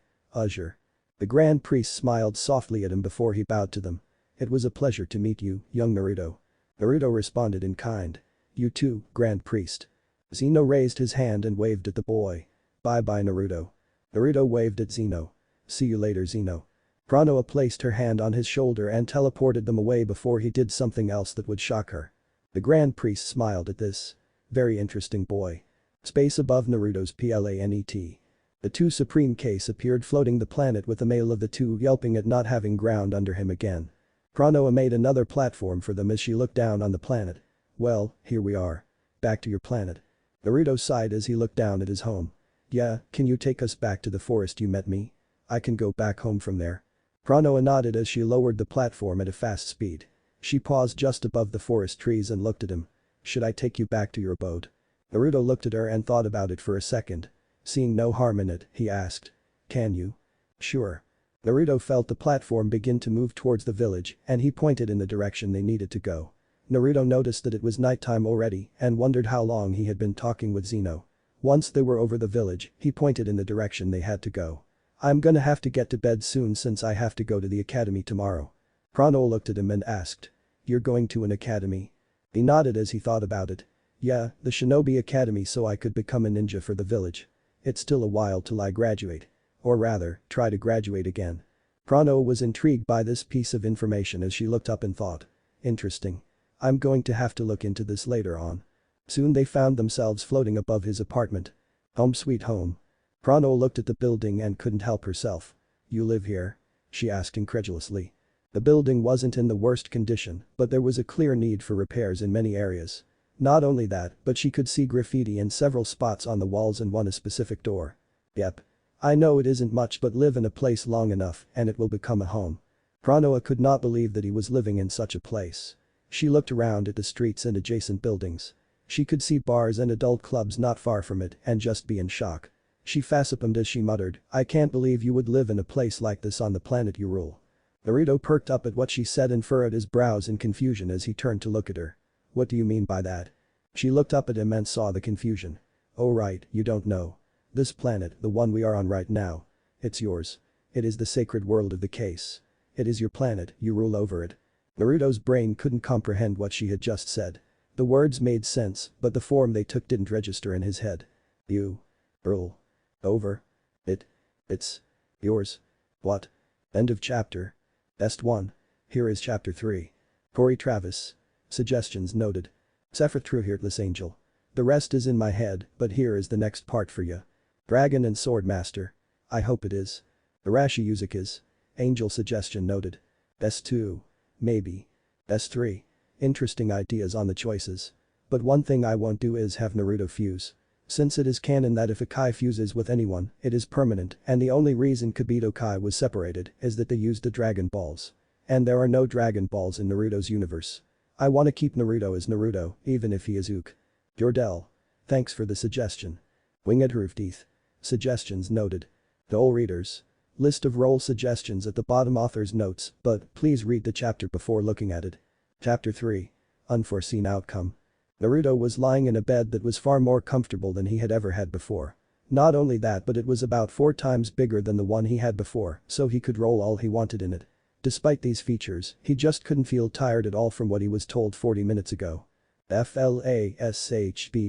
Sure. The Grand Priest smiled softly at him before he bowed to them. It was a pleasure to meet you, young Naruto. Naruto responded in kind. You too, Grand Priest. Zeno raised his hand and waved at the boy. Bye-bye Naruto. Naruto waved at Zeno. See you later Zeno. Konoha placed her hand on his shoulder and teleported them away before he did something else that would shock her. The Grand Priest smiled at this. Very interesting boy. Space above Naruto's planet. The two Supreme Case appeared floating the planet with the male of the two yelping at not having ground under him again. Konoha made another platform for them as she looked down on the planet. Well, here we are. Back to your planet. Naruto sighed as he looked down at his home. Yeah, can you take us back to the forest you met me? I can go back home from there. Konoha nodded as she lowered the platform at a fast speed. She paused just above the forest trees and looked at him. Should I take you back to your abode? Naruto looked at her and thought about it for a second. Seeing no harm in it, he asked. Can you? Sure. Naruto felt the platform begin to move towards the village and he pointed in the direction they needed to go. Naruto noticed that it was nighttime already and wondered how long he had been talking with Zeno. Once they were over the village, he pointed in the direction they had to go. I'm gonna have to get to bed soon since I have to go to the academy tomorrow. Konoha looked at him and asked. You're going to an academy? He nodded as he thought about it. Yeah, the Shinobi Academy so I could become a ninja for the village. It's still a while till I graduate. Or rather, try to graduate again. Konoha was intrigued by this piece of information as she looked up and thought. Interesting. I'm going to have to look into this later on. Soon they found themselves floating above his apartment. Home sweet home. Konoha looked at the building and couldn't help herself. You live here? She asked incredulously. The building wasn't in the worst condition, but there was a clear need for repairs in many areas. Not only that, but she could see graffiti in several spots on the walls and a specific door. Yep. I know it isn't much but live in a place long enough and it will become a home. Konoha could not believe that he was living in such a place. She looked around at the streets and adjacent buildings. She could see bars and adult clubs not far from it and just be in shock. She facepalmed as she muttered, I can't believe you would live in a place like this on the planet you rule. Naruto perked up at what she said and furrowed his brows in confusion as he turned to look at her. What do you mean by that? She looked up at him and saw the confusion. Oh right, you don't know. This planet, the one we are on right now. It's yours. It is the sacred world of the case. It is your planet, you rule over it. Naruto's brain couldn't comprehend what she had just said. The words made sense, but the form they took didn't register in his head. You. Rule. Over. It. It's. Yours. What? End of chapter. Est 1. Here is chapter 3. Corey Travis. Suggestions noted. Sephiroth True Heartless Angel. The rest is in my head, but here is the next part for you. Dragon and Sword Master. I hope it is. Arashi Yuzuka's. Angel suggestion noted. S2. Maybe. S3. Interesting ideas on the choices. But one thing I won't do is have Naruto fuse. Since it is canon that if a Kai fuses with anyone, it is permanent, and the only reason Kibito Kai was separated is that they used the Dragon Balls. And there are no Dragon Balls in Naruto's universe. I want to keep Naruto as Naruto, even if he is Ook. Jordell. Thanks for the suggestion. Winged Roofteeth. Suggestions noted. To all readers. List of role suggestions at the bottom author's notes, but please read the chapter before looking at it. Chapter 3. Unforeseen Outcome. Naruto was lying in a bed that was far more comfortable than he had ever had before. Not only that, but it was about 4 times bigger than the one he had before, so he could roll all he wanted in it. Despite these features, he just couldn't feel tired at all from what he was told 40 minutes ago. Flashback.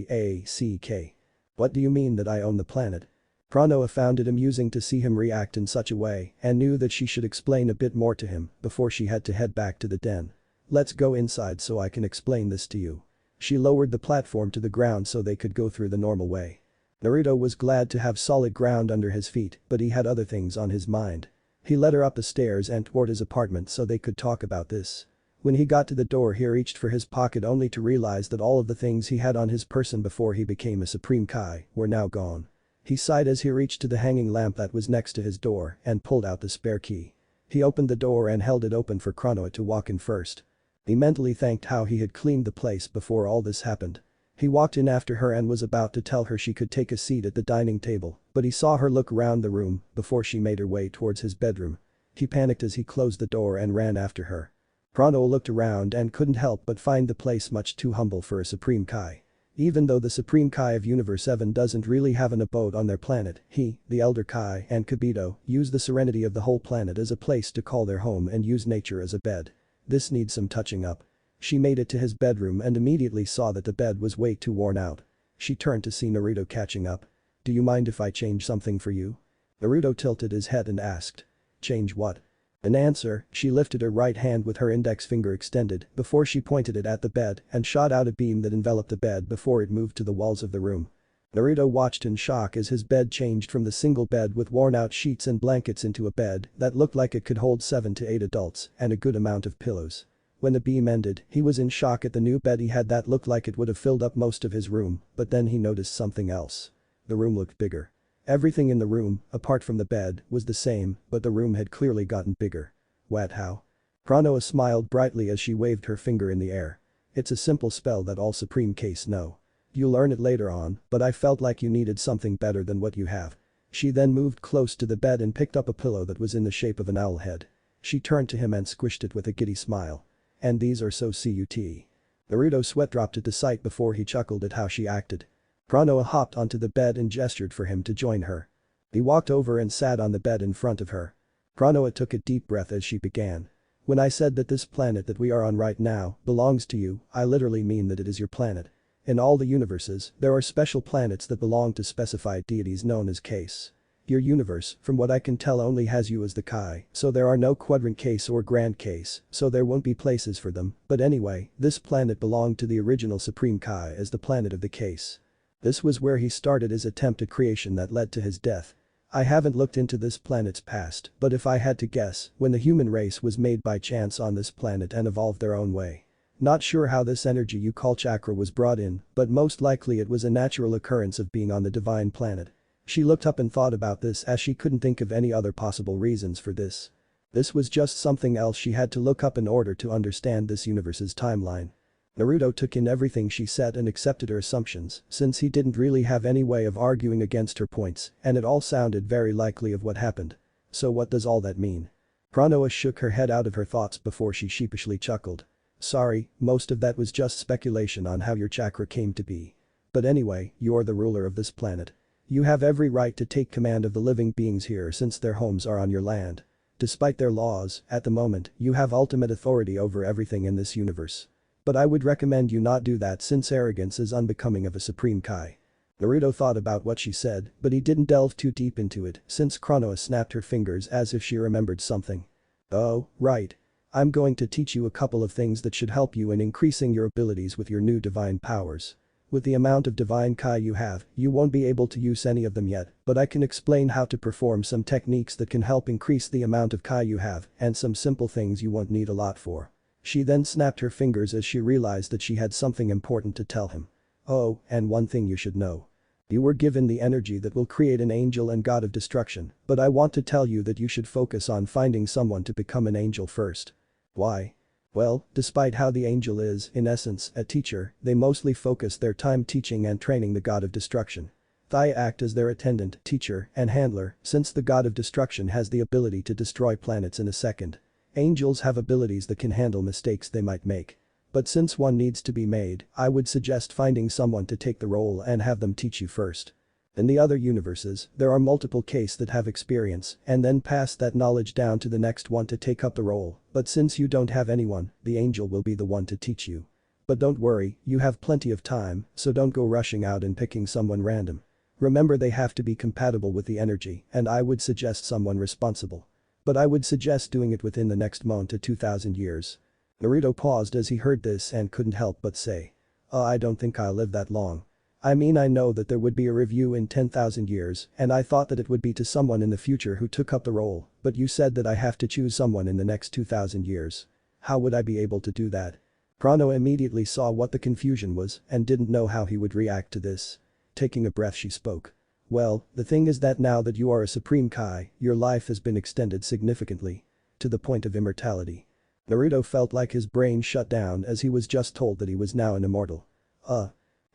What do you mean that I own the planet? Konoha found it amusing to see him react in such a way and knew that she should explain a bit more to him before she had to head back to the den. Let's go inside so I can explain this to you. She lowered the platform to the ground so they could go through the normal way. Naruto was glad to have solid ground under his feet, but he had other things on his mind. He led her up the stairs and toward his apartment so they could talk about this. When he got to the door, he reached for his pocket only to realize that all of the things he had on his person before he became a Supreme Kai were now gone. He sighed as he reached to the hanging lamp that was next to his door and pulled out the spare key. He opened the door and held it open for Konoha to walk in first. He mentally thanked how he had cleaned the place before all this happened. He walked in after her and was about to tell her she could take a seat at the dining table, but he saw her look around the room before she made her way towards his bedroom. He panicked as he closed the door and ran after her. Konoha looked around and couldn't help but find the place much too humble for a Supreme Kai. Even though the Supreme Kai of Universe 7 doesn't really have an abode on their planet, he, the Elder Kai, and Kibito use the serenity of the whole planet as a place to call their home and use nature as a bed. This needs some touching up. She made it to his bedroom and immediately saw that the bed was way too worn out. She turned to see Naruto catching up. Do you mind if I change something for you? Naruto tilted his head and asked. Change what? In answer, she lifted her right hand with her index finger extended before she pointed it at the bed and shot out a beam that enveloped the bed before it moved to the walls of the room. Naruto watched in shock as his bed changed from the single bed with worn-out sheets and blankets into a bed that looked like it could hold 7 to 8 adults and a good amount of pillows. When the beam ended, he was in shock at the new bed he had that looked like it would have filled up most of his room, but then he noticed something else. The room looked bigger. Everything in the room, apart from the bed, was the same, but the room had clearly gotten bigger. What how? Konoha smiled brightly as she waved her finger in the air. It's a simple spell that all Supreme Kais know. You'll learn it later on, but I felt like you needed something better than what you have. She then moved close to the bed and picked up a pillow that was in the shape of an owl head. She turned to him and squished it with a giddy smile. And these are so cute. Naruto's sweat dropped at the sight before he chuckled at how she acted. Konoha hopped onto the bed and gestured for him to join her. He walked over and sat on the bed in front of her. Konoha took a deep breath as she began. When I said that this planet that we are on right now belongs to you, I literally mean that it is your planet. In all the universes, there are special planets that belong to specified deities known as Kais. Your universe, from what I can tell, only has you as the Kai, so there are no Quadrant Kais or Grand Kais, so there won't be places for them, but anyway, this planet belonged to the original Supreme Kai as the planet of the Kais. This was where he started his attempt at creation that led to his death. I haven't looked into this planet's past, but if I had to guess, when the human race was made by chance on this planet and evolved their own way. Not sure how this energy you call chakra was brought in, but most likely it was a natural occurrence of being on the divine planet. She looked up and thought about this as she couldn't think of any other possible reasons for this. This was just something else she had to look up in order to understand this universe's timeline. Naruto took in everything she said and accepted her assumptions since he didn't really have any way of arguing against her points and it all sounded very likely of what happened. So what does all that mean? Konoha shook her head out of her thoughts before she sheepishly chuckled. Sorry, most of that was just speculation on how your chakra came to be. But anyway, you're the ruler of this planet. You have every right to take command of the living beings here since their homes are on your land. Despite their laws, at the moment, you have ultimate authority over everything in this universe. But I would recommend you not do that since arrogance is unbecoming of a Supreme Kai. Naruto thought about what she said, but he didn't delve too deep into it since Chronoa snapped her fingers as if she remembered something. Oh, right. I'm going to teach you a couple of things that should help you in increasing your abilities with your new divine powers. With the amount of divine Kai you have, you won't be able to use any of them yet, but I can explain how to perform some techniques that can help increase the amount of Kai you have and some simple things you won't need a lot for. She then snapped her fingers as she realized that she had something important to tell him. Oh, and one thing you should know. You were given the energy that will create an angel and god of destruction, but I want to tell you that you should focus on finding someone to become an angel first. Why? Well, despite how the angel is, in essence, a teacher, they mostly focus their time teaching and training the god of destruction. They act as their attendant, teacher, and handler, since the god of destruction has the ability to destroy planets in a second. Angels have abilities that can handle mistakes they might make. But since one needs to be made, I would suggest finding someone to take the role and have them teach you first. In the other universes, there are multiple Ks that have experience and then pass that knowledge down to the next one to take up the role, but since you don't have anyone, the angel will be the one to teach you. But don't worry, you have plenty of time, so don't go rushing out and picking someone random. Remember they have to be compatible with the energy, and I would suggest someone responsible. But I would suggest doing it within the next month to 2000 years. Naruto paused as he heard this and couldn't help but say. I don't think I'll live that long. I mean I know that there would be a review in 10,000 years and I thought that it would be to someone in the future who took up the role, but you said that I have to choose someone in the next 2000 years. How would I be able to do that? Chrono immediately saw what the confusion was and didn't know how he would react to this. Taking a breath she spoke. Well, the thing is that now that you are a Supreme Kai, your life has been extended significantly. To the point of immortality. Naruto felt like his brain shut down as he was just told that he was now an immortal.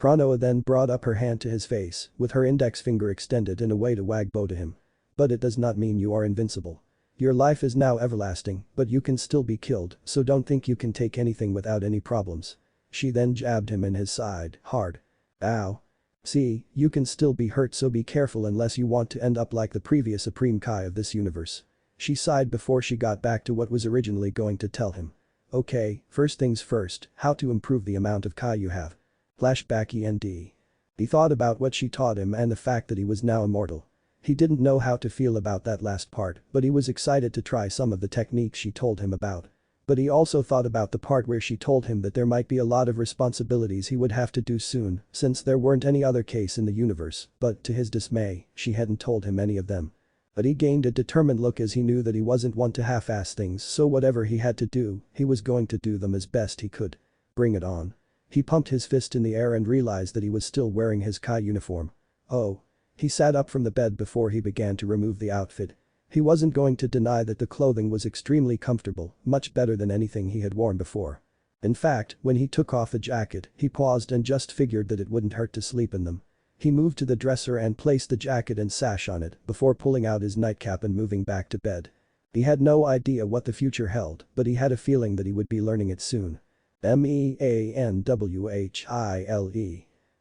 Chronoa then brought up her hand to his face, with her index finger extended in a way to wag bow to him. But it does not mean you are invincible. Your life is now everlasting, but you can still be killed, so don't think you can take anything without any problems. She then jabbed him in his side, hard. Ow. See, you can still be hurt so be careful unless you want to end up like the previous Supreme Kai of this universe. She sighed before she got back to what was originally going to tell him. Okay, first things first, how to improve the amount of Kai you have. Flashback END. He thought about what she taught him and the fact that he was now immortal. He didn't know how to feel about that last part, but he was excited to try some of the techniques she told him about. But he also thought about the part where she told him that there might be a lot of responsibilities he would have to do soon, since there weren't any other case in the universe, but to his dismay, she hadn't told him any of them. But he gained a determined look as he knew that he wasn't one to half-ass things, so whatever he had to do, he was going to do them as best he could. Bring it on. He pumped his fist in the air and realized that he was still wearing his Kai uniform. Oh. He sat up from the bed before he began to remove the outfit. He wasn't going to deny that the clothing was extremely comfortable, much better than anything he had worn before. In fact, when he took off the jacket, he paused and just figured that it wouldn't hurt to sleep in them. He moved to the dresser and placed the jacket and sash on it before pulling out his nightcap and moving back to bed. He had no idea what the future held, but he had a feeling that he would be learning it soon. MEANWHILE.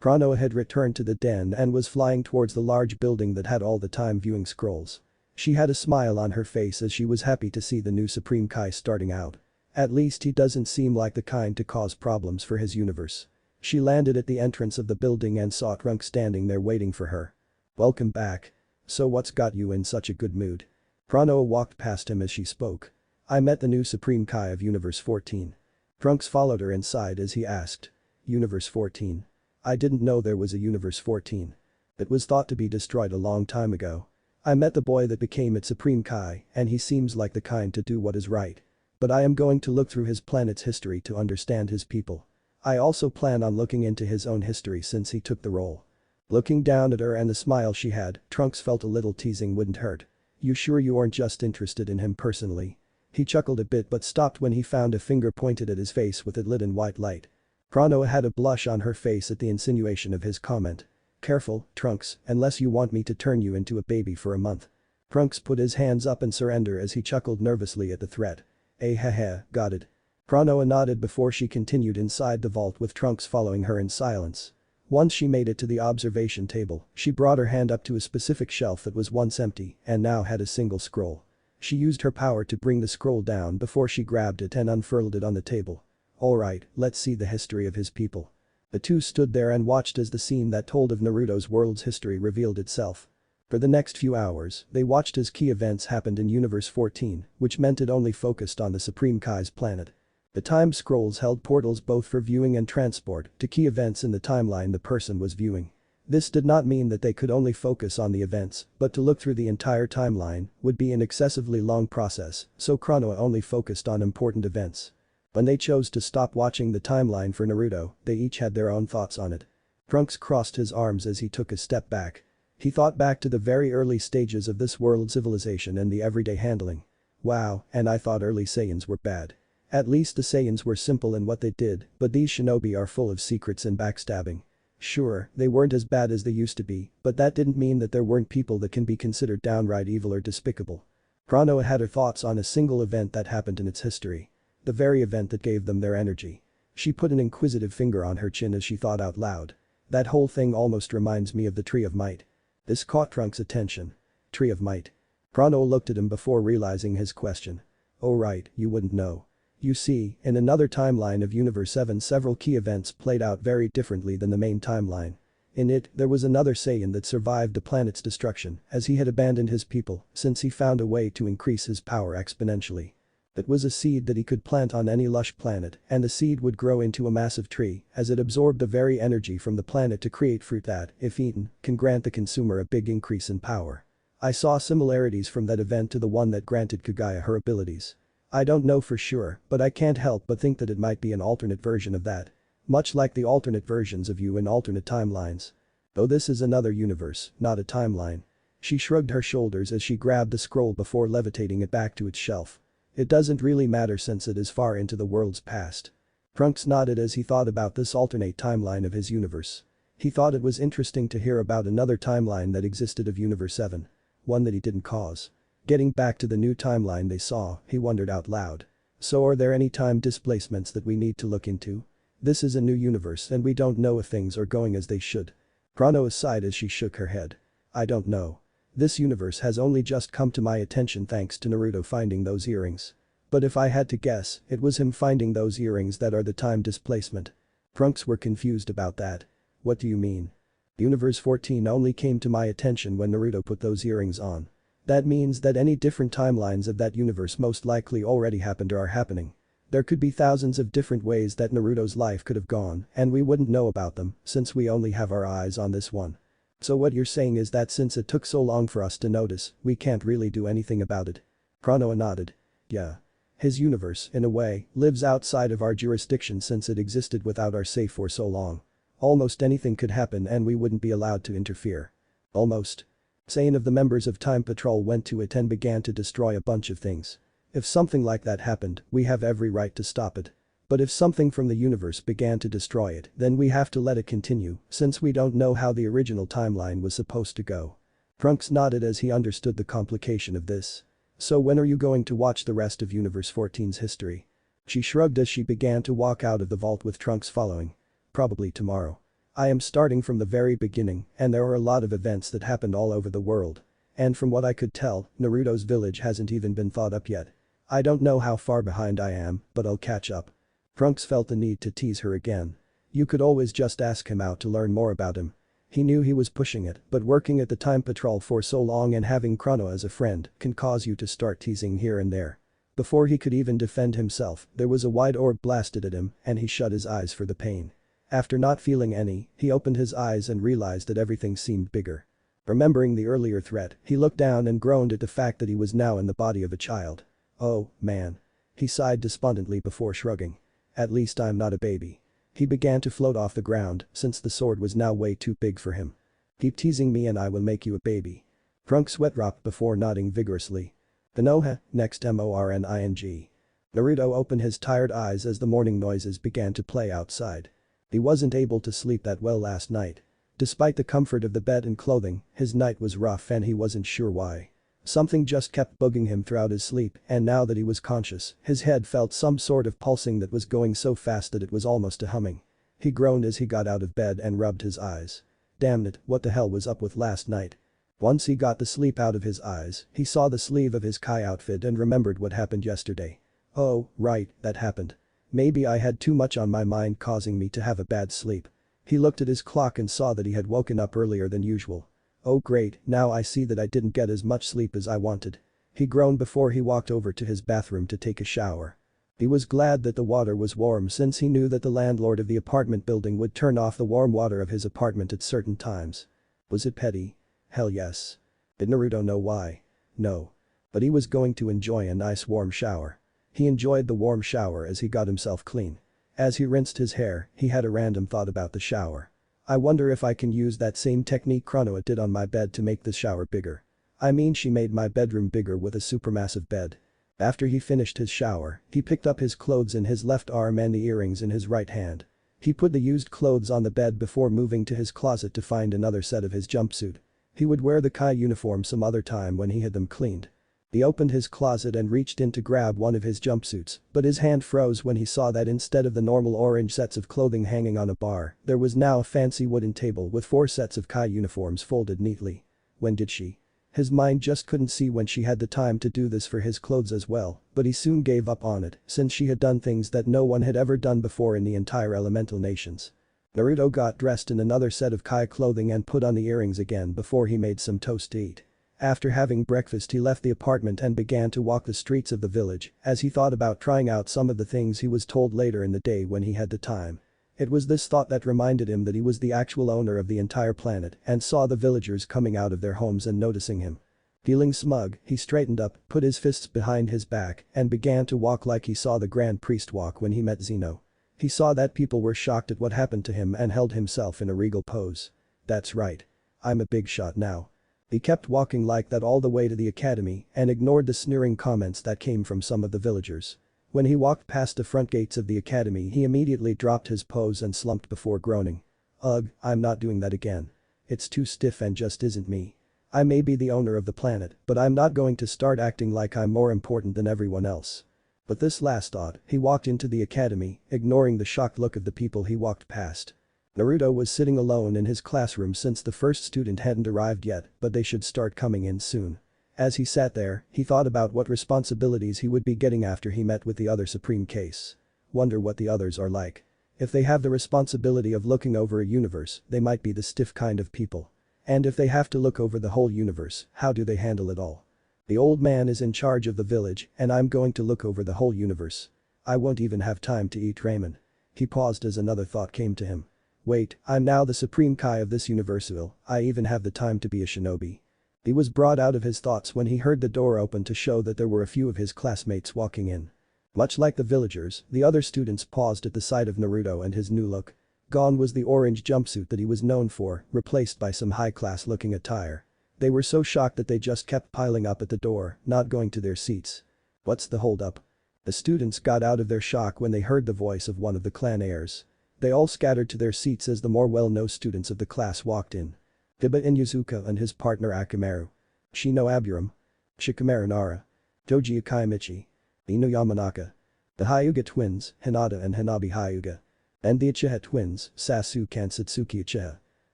Chronoa had returned to the den and was flying towards the large building that had all the time viewing scrolls. She had a smile on her face as she was happy to see the new Supreme Kai starting out. At least he doesn't seem like the kind to cause problems for his universe. She landed at the entrance of the building and saw Trunks standing there waiting for her. Welcome back. So what's got you in such a good mood? Chronoa walked past him as she spoke. I met the new Supreme Kai of Universe 14. Trunks followed her inside as he asked. Universe 14. I didn't know there was a Universe 14. It was thought to be destroyed a long time ago. I met the boy that became its Supreme Kai and he seems like the kind to do what is right. But I am going to look through his planet's history to understand his people. I also plan on looking into his own history since he took the role. Looking down at her and the smile she had, Trunks felt a little teasing wouldn't hurt. You sure you aren't just interested in him personally? He chuckled a bit but stopped when he found a finger pointed at his face with it lit in white light. Chronoa had a blush on her face at the insinuation of his comment. Careful, Trunks, unless you want me to turn you into a baby for a month. Trunks put his hands up in surrender as he chuckled nervously at the threat. Haha, got it. Chronoa nodded before she continued inside the vault with Trunks following her in silence. Once she made it to the observation table, she brought her hand up to a specific shelf that was once empty and now had a single scroll. She used her power to bring the scroll down before she grabbed it and unfurled it on the table. Alright, let's see the history of his people. The two stood there and watched as the scene that told of Naruto's world's history revealed itself. For the next few hours, they watched as key events happened in Universe 14, which meant it only focused on the Supreme Kai's planet. The time scrolls held portals both for viewing and transport to key events in the timeline the person was viewing. This did not mean that they could only focus on the events, but to look through the entire timeline would be an excessively long process, so Chronoa only focused on important events. When they chose to stop watching the timeline for Naruto, they each had their own thoughts on it. Trunks crossed his arms as he took a step back. He thought back to the very early stages of this world's civilization and the everyday handling. Wow, and I thought early Saiyans were bad. At least the Saiyans were simple in what they did, but these shinobi are full of secrets and backstabbing. Sure, they weren't as bad as they used to be, but that didn't mean that there weren't people that can be considered downright evil or despicable. Chronoa had her thoughts on a single event that happened in its history. The very event that gave them their energy. She put an inquisitive finger on her chin as she thought out loud. That whole thing almost reminds me of the Tree of Might. This caught Trunks' attention. Tree of Might. Chronoa looked at him before realizing his question. Oh right, you wouldn't know. You see, in another timeline of Universe 7 several key events played out very differently than the main timeline. In it, there was another Saiyan that survived the planet's destruction as he had abandoned his people since he found a way to increase his power exponentially. It was a seed that he could plant on any lush planet and the seed would grow into a massive tree as it absorbed the very energy from the planet to create fruit that, if eaten, can grant the consumer a big increase in power. I saw similarities from that event to the one that granted Kaguya her abilities. I don't know for sure, but I can't help but think that it might be an alternate version of that. Much like the alternate versions of you in alternate timelines. Though this is another universe, not a timeline. She shrugged her shoulders as she grabbed the scroll before levitating it back to its shelf. It doesn't really matter since it is far into the world's past. Trunks nodded as he thought about this alternate timeline of his universe. He thought it was interesting to hear about another timeline that existed of Universe 7. One that he didn't cause. Getting back to the new timeline they saw, he wondered out loud. So are there any time displacements that we need to look into? This is a new universe and we don't know if things are going as they should. Chronoa sighed as she shook her head. I don't know. This universe has only just come to my attention thanks to Naruto finding those earrings. But if I had to guess, it was him finding those earrings that are the time displacement. Trunks were confused about that. What do you mean? Universe 14 only came to my attention when Naruto put those earrings on. That means that any different timelines of that universe most likely already happened or are happening. There could be thousands of different ways that Naruto's life could have gone and we wouldn't know about them since we only have our eyes on this one. So what you're saying is that since it took so long for us to notice, we can't really do anything about it. Chronoa nodded. Yeah. His universe, in a way, lives outside of our jurisdiction since it existed without our say for so long. Almost anything could happen and we wouldn't be allowed to interfere. Almost. Saying of the members of Time Patrol went to it and began to destroy a bunch of things. If something like that happened, we have every right to stop it. But if something from the universe began to destroy it, then we have to let it continue, since we don't know how the original timeline was supposed to go. Trunks nodded as he understood the complication of this. So when are you going to watch the rest of Universe 14's history? She shrugged as she began to walk out of the vault with Trunks following. Probably tomorrow. I am starting from the very beginning and there are a lot of events that happened all over the world. And from what I could tell, Naruto's village hasn't even been thought up yet. I don't know how far behind I am, but I'll catch up. Trunks felt the need to tease her again. You could always just ask him out to learn more about him. He knew he was pushing it, but working at the Time Patrol for so long and having Chronoa as a friend can cause you to start teasing here and there. Before he could even defend himself, there was a wide orb blasted at him and he shut his eyes for the pain. After not feeling any, he opened his eyes and realized that everything seemed bigger. Remembering the earlier threat, he looked down and groaned at the fact that he was now in the body of a child. Oh, man. He sighed despondently before shrugging. At least I'm not a baby. He began to float off the ground since the sword was now way too big for him. Keep teasing me and I will make you a baby. Trunks sweat dropped before nodding vigorously. Konoha, next morning. Naruto opened his tired eyes as the morning noises began to play outside. He wasn't able to sleep that well last night. Despite the comfort of the bed and clothing, his night was rough and he wasn't sure why. Something just kept bugging him throughout his sleep, and now that he was conscious, his head felt some sort of pulsing that was going so fast that it was almost a humming. He groaned as he got out of bed and rubbed his eyes. Damn it, what the hell was up with last night? Once he got the sleep out of his eyes, he saw the sleeve of his Kai outfit and remembered what happened yesterday. Oh, right, that happened. Maybe I had too much on my mind causing me to have a bad sleep. He looked at his clock and saw that he had woken up earlier than usual. Oh great, now I see that I didn't get as much sleep as I wanted. He groaned before he walked over to his bathroom to take a shower. He was glad that the water was warm since he knew that the landlord of the apartment building would turn off the warm water of his apartment at certain times. Was it petty? Hell yes. Did Naruto know why? No. But he was going to enjoy a nice warm shower. He enjoyed the warm shower as he got himself clean. As he rinsed his hair, he had a random thought about the shower. I wonder if I can use that same technique Chronoa did on my bed to make the shower bigger. I mean she made my bedroom bigger with a supermassive bed. After he finished his shower, he picked up his clothes in his left arm and the earrings in his right hand. He put the used clothes on the bed before moving to his closet to find another set of his jumpsuit. He would wear the Kai uniform some other time when he had them cleaned. He opened his closet and reached in to grab one of his jumpsuits, but his hand froze when he saw that instead of the normal orange sets of clothing hanging on a bar, there was now a fancy wooden table with 4 sets of Kai uniforms folded neatly. When did she? His mind just couldn't see when she had the time to do this for his clothes as well, but he soon gave up on it since she had done things that no one had ever done before in the entire elemental nations. Naruto got dressed in another set of Kai clothing and put on the earrings again before he made some toast to eat. After having breakfast he left the apartment and began to walk the streets of the village as he thought about trying out some of the things he was told later in the day when he had the time. It was this thought that reminded him that he was the actual owner of the entire planet and saw the villagers coming out of their homes and noticing him. Feeling smug, he straightened up, put his fists behind his back, and began to walk like he saw the Grand Priest walk when he met Zeno. He saw that people were shocked at what happened to him and held himself in a regal pose. That's right. I'm a big shot now. He kept walking like that all the way to the academy and ignored the sneering comments that came from some of the villagers. When he walked past the front gates of the academy he immediately dropped his pose and slumped before groaning. Ugh, I'm not doing that again. It's too stiff and just isn't me. I may be the owner of the planet, but I'm not going to start acting like I'm more important than everyone else. But this last thought, he walked into the academy, ignoring the shocked look of the people he walked past. Naruto was sitting alone in his classroom since the first student hadn't arrived yet, but they should start coming in soon. As he sat there, he thought about what responsibilities he would be getting after he met with the other supreme case. Wonder what the others are like. If they have the responsibility of looking over a universe, they might be the stiff kind of people. And if they have to look over the whole universe, how do they handle it all? The old man is in charge of the village and I'm going to look over the whole universe. I won't even have time to eat ramen. He paused as another thought came to him. Wait, I'm now the supreme Kai of this universe. Will I even have the time to be a shinobi? He was brought out of his thoughts when he heard the door open to show that there were a few of his classmates walking in. Much like the villagers, the other students paused at the sight of Naruto and his new look. Gone was the orange jumpsuit that he was known for, replaced by some high-class looking attire. They were so shocked that they just kept piling up at the door, not going to their seats. What's the holdup? The students got out of their shock when they heard the voice of one of the clan heirs. They all scattered to their seats as the more well-known students of the class walked in. Hiba Inuzuka and his partner Akamaru. Shino Aburam. Shikamaru Nara. Toji Akimichi. Inu Yamanaka. The Hyuga twins, Hinata and Hanabi Hyuga. And the Uchiha twins, Sasuke and Satsuki Uchiha.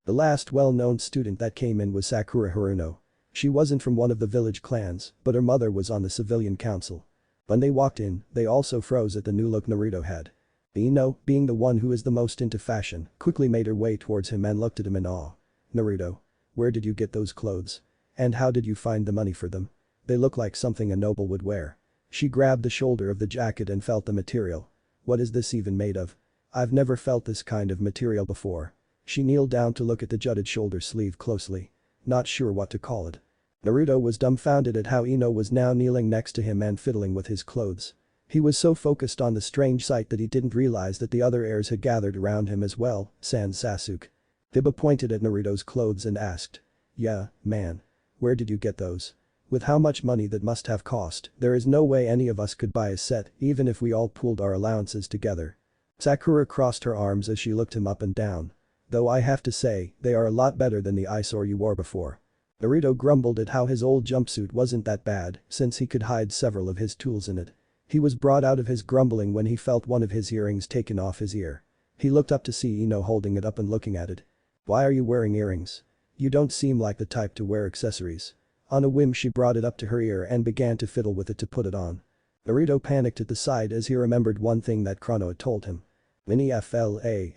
The last well-known student that came in was Sakura Haruno. She wasn't from one of the village clans, but her mother was on the civilian council. When they walked in, they also froze at the new look Naruto had. Ino, being the one who is the most into fashion, quickly made her way towards him and looked at him in awe. Naruto. Where did you get those clothes? And how did you find the money for them? They look like something a noble would wear. She grabbed the shoulder of the jacket and felt the material. What is this even made of? I've never felt this kind of material before. She kneeled down to look at the jutted shoulder sleeve closely. Not sure what to call it. Naruto was dumbfounded at how Ino was now kneeling next to him and fiddling with his clothes. He was so focused on the strange sight that he didn't realize that the other heirs had gathered around him as well, sans Sasuke. Hiba pointed at Naruto's clothes and asked. Yeah, man. Where did you get those? With how much money that must have cost, there is no way any of us could buy a set even if we all pooled our allowances together. Sakura crossed her arms as she looked him up and down. Though I have to say, they are a lot better than the eyesore you wore before. Naruto grumbled at how his old jumpsuit wasn't that bad since he could hide several of his tools in it. He was brought out of his grumbling when he felt one of his earrings taken off his ear. He looked up to see Ino holding it up and looking at it. "Why are you wearing earrings? You don't seem like the type to wear accessories." On a whim she brought it up to her ear and began to fiddle with it to put it on. Naruto panicked at the sight as he remembered one thing that Chrono had told him. Mini flashback.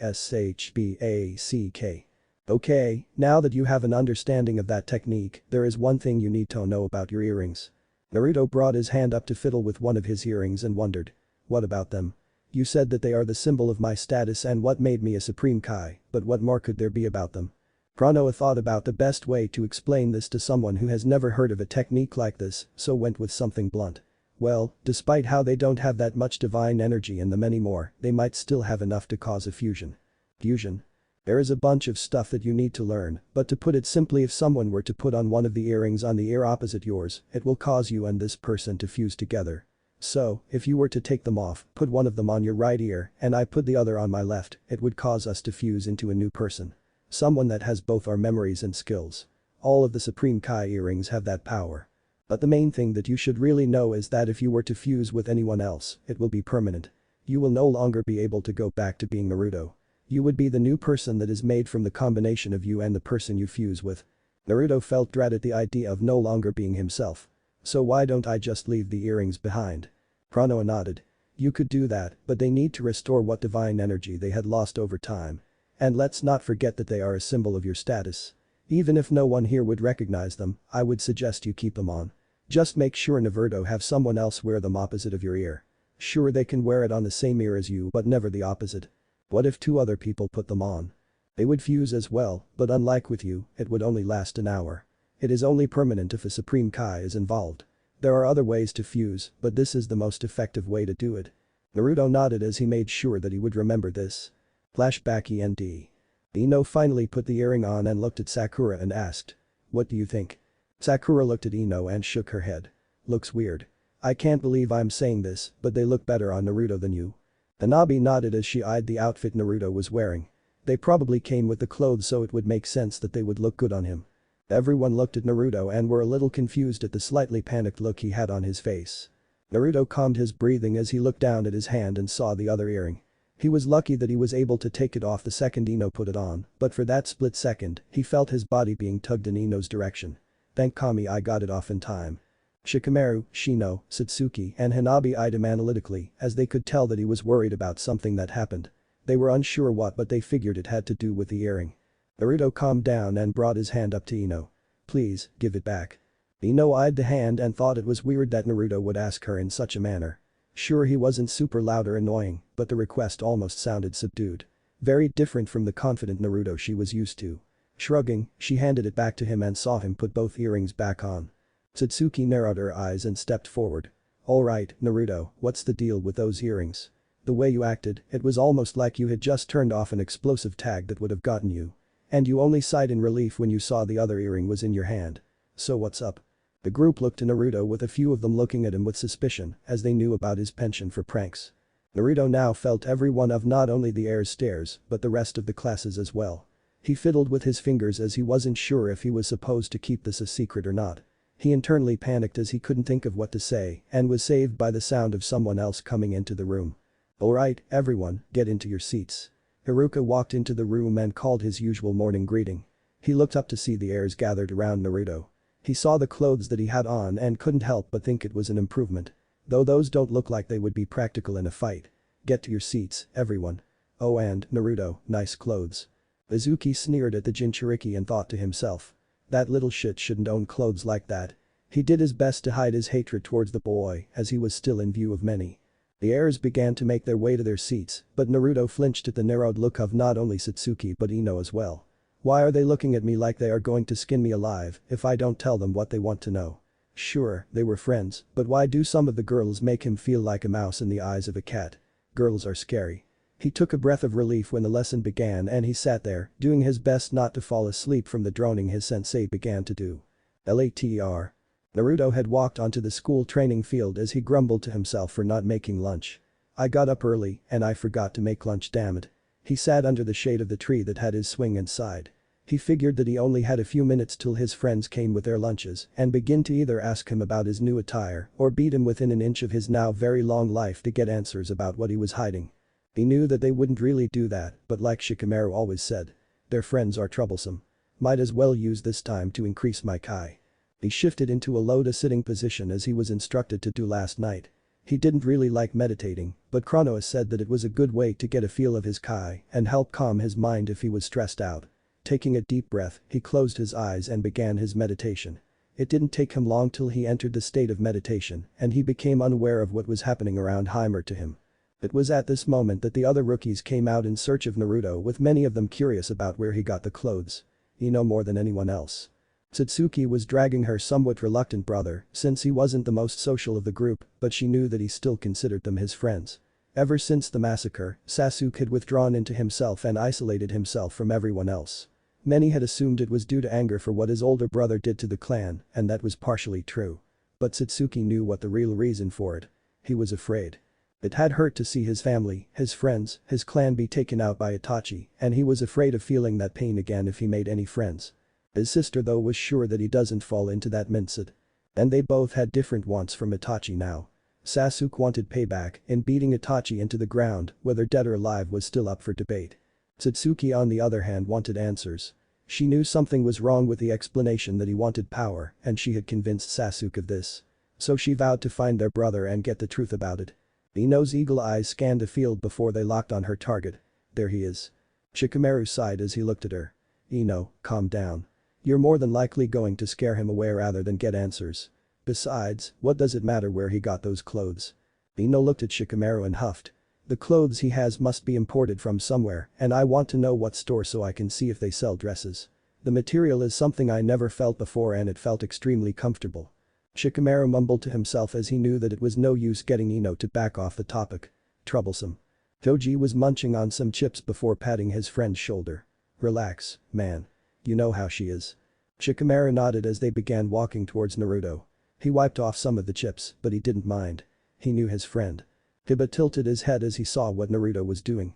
Okay, now that you have an understanding of that technique, there is one thing you need to know about your earrings. Naruto brought his hand up to fiddle with one of his earrings and wondered. What about them? You said that they are the symbol of my status and what made me a Supreme Kai, but what more could there be about them? Chrono thought about the best way to explain this to someone who has never heard of a technique like this, so went with something blunt. Well, despite how they don't have that much divine energy in them anymore, they might still have enough to cause a fusion. Fusion? There is a bunch of stuff that you need to learn, but to put it simply, if someone were to put on one of the earrings on the ear opposite yours, it will cause you and this person to fuse together. So, if you were to take them off, put one of them on your right ear, and I put the other on my left, it would cause us to fuse into a new person. Someone that has both our memories and skills. All of the Supreme Kai earrings have that power. But the main thing that you should really know is that if you were to fuse with anyone else, it will be permanent. You will no longer be able to go back to being Naruto. You would be the new person that is made from the combination of you and the person you fuse with. Naruto felt dread at the idea of no longer being himself. So why don't I just leave the earrings behind? Chrono nodded. You could do that, but they need to restore what divine energy they had lost over time. And let's not forget that they are a symbol of your status. Even if no one here would recognize them, I would suggest you keep them on. Just make sure Naruto have someone else wear them opposite of your ear. Sure, they can wear it on the same ear as you, but never the opposite. What if 2 other people put them on? They would fuse as well, but unlike with you, it would only last an hour. It is only permanent if a Supreme Kai is involved. There are other ways to fuse, but this is the most effective way to do it. Naruto nodded as he made sure that he would remember this. Flashback END. Ino finally put the earring on and looked at Sakura and asked. What do you think? Sakura looked at Ino and shook her head. Looks weird. I can't believe I'm saying this, but they look better on Naruto than you. Hanabi nodded as she eyed the outfit Naruto was wearing. They probably came with the clothes, so it would make sense that they would look good on him. Everyone looked at Naruto and were a little confused at the slightly panicked look he had on his face. Naruto calmed his breathing as he looked down at his hand and saw the other earring. He was lucky that he was able to take it off the second Ino put it on, but for that split second, he felt his body being tugged in Ino's direction. Thank Kami I got it off in time. Shikamaru, Shino, Satsuki and Hanabi eyed him analytically as they could tell that he was worried about something that happened. They were unsure what, but they figured it had to do with the earring. Naruto calmed down and brought his hand up to Ino. Please, give it back. Ino eyed the hand and thought it was weird that Naruto would ask her in such a manner. Sure, he wasn't super loud or annoying, but the request almost sounded subdued. Very different from the confident Naruto she was used to. Shrugging, she handed it back to him and saw him put both earrings back on. Satsuki narrowed her eyes and stepped forward. Alright, Naruto, what's the deal with those earrings? The way you acted, it was almost like you had just turned off an explosive tag that would have gotten you. And you only sighed in relief when you saw the other earring was in your hand. So what's up? The group looked to Naruto, with a few of them looking at him with suspicion as they knew about his penchant for pranks. Naruto now felt every one of not only the heir's stares but the rest of the classes as well. He fiddled with his fingers as he wasn't sure if he was supposed to keep this a secret or not. He internally panicked as he couldn't think of what to say and was saved by the sound of someone else coming into the room. Alright, everyone, get into your seats. Haruka walked into the room and called his usual morning greeting. He looked up to see the heirs gathered around Naruto. He saw the clothes that he had on and couldn't help but think it was an improvement. Though those don't look like they would be practical in a fight. Get to your seats, everyone. Oh, and, Naruto, nice clothes. Mizuki sneered at the Jinchuriki and thought to himself. That little shit shouldn't own clothes like that. He did his best to hide his hatred towards the boy as he was still in view of many. The heirs began to make their way to their seats, but Naruto flinched at the narrowed look of not only Satsuki but Ino as well. Why are they looking at me like they are going to skin me alive if I don't tell them what they want to know? Sure, they were friends, but why do some of the girls make him feel like a mouse in the eyes of a cat? Girls are scary. He took a breath of relief when the lesson began and he sat there, doing his best not to fall asleep from the droning his sensei began to do. Later. Naruto had walked onto the school training field as he grumbled to himself for not making lunch. I got up early and I forgot to make lunch, damn it. He sat under the shade of the tree that had his swing inside. He figured that he only had a few minutes till his friends came with their lunches and begin to either ask him about his new attire or beat him within an inch of his now very long life to get answers about what he was hiding. He knew that they wouldn't really do that, but like Shikamaru always said, their friends are troublesome. Might as well use this time to increase my Kai. He shifted into a lotus sitting position as he was instructed to do last night. He didn't really like meditating, but Chronos said that it was a good way to get a feel of his Kai and help calm his mind if he was stressed out. Taking a deep breath, he closed his eyes and began his meditation. It didn't take him long till he entered the state of meditation and he became unaware of what was happening around Heimer to him. It was at this moment that the other rookies came out in search of Naruto, with many of them curious about where he got the clothes. He knew more than anyone else. Satsuki was dragging her somewhat reluctant brother since he wasn't the most social of the group, but she knew that he still considered them his friends. Ever since the massacre, Sasuke had withdrawn into himself and isolated himself from everyone else. Many had assumed it was due to anger for what his older brother did to the clan, and that was partially true. But Satsuki knew what the real reason for it. He was afraid. It had hurt to see his family, his friends, his clan be taken out by Itachi, and he was afraid of feeling that pain again if he made any friends. His sister though was sure that he doesn't fall into that mindset. And they both had different wants from Itachi now. Sasuke wanted payback, and beating Itachi into the ground, whether dead or alive, was still up for debate. Satsuki on the other hand wanted answers. She knew something was wrong with the explanation that he wanted power, and she had convinced Sasuke of this. So she vowed to find their brother and get the truth about it. Ino's eagle eyes scanned the field before they locked on her target. There he is. Shikamaru sighed as he looked at her. Ino, calm down. You're more than likely going to scare him away rather than get answers. Besides, what does it matter where he got those clothes? Ino looked at Shikamaru and huffed. The clothes he has must be imported from somewhere, and I want to know what store so I can see if they sell dresses. The material is something I never felt before and it felt extremely comfortable. Shikamaru mumbled to himself as he knew that it was no use getting Ino to back off the topic. Troublesome. Toji was munching on some chips before patting his friend's shoulder. Relax, man. You know how she is. Shikamaru nodded as they began walking towards Naruto. He wiped off some of the chips, but he didn't mind. He knew his friend. Hiba tilted his head as he saw what Naruto was doing.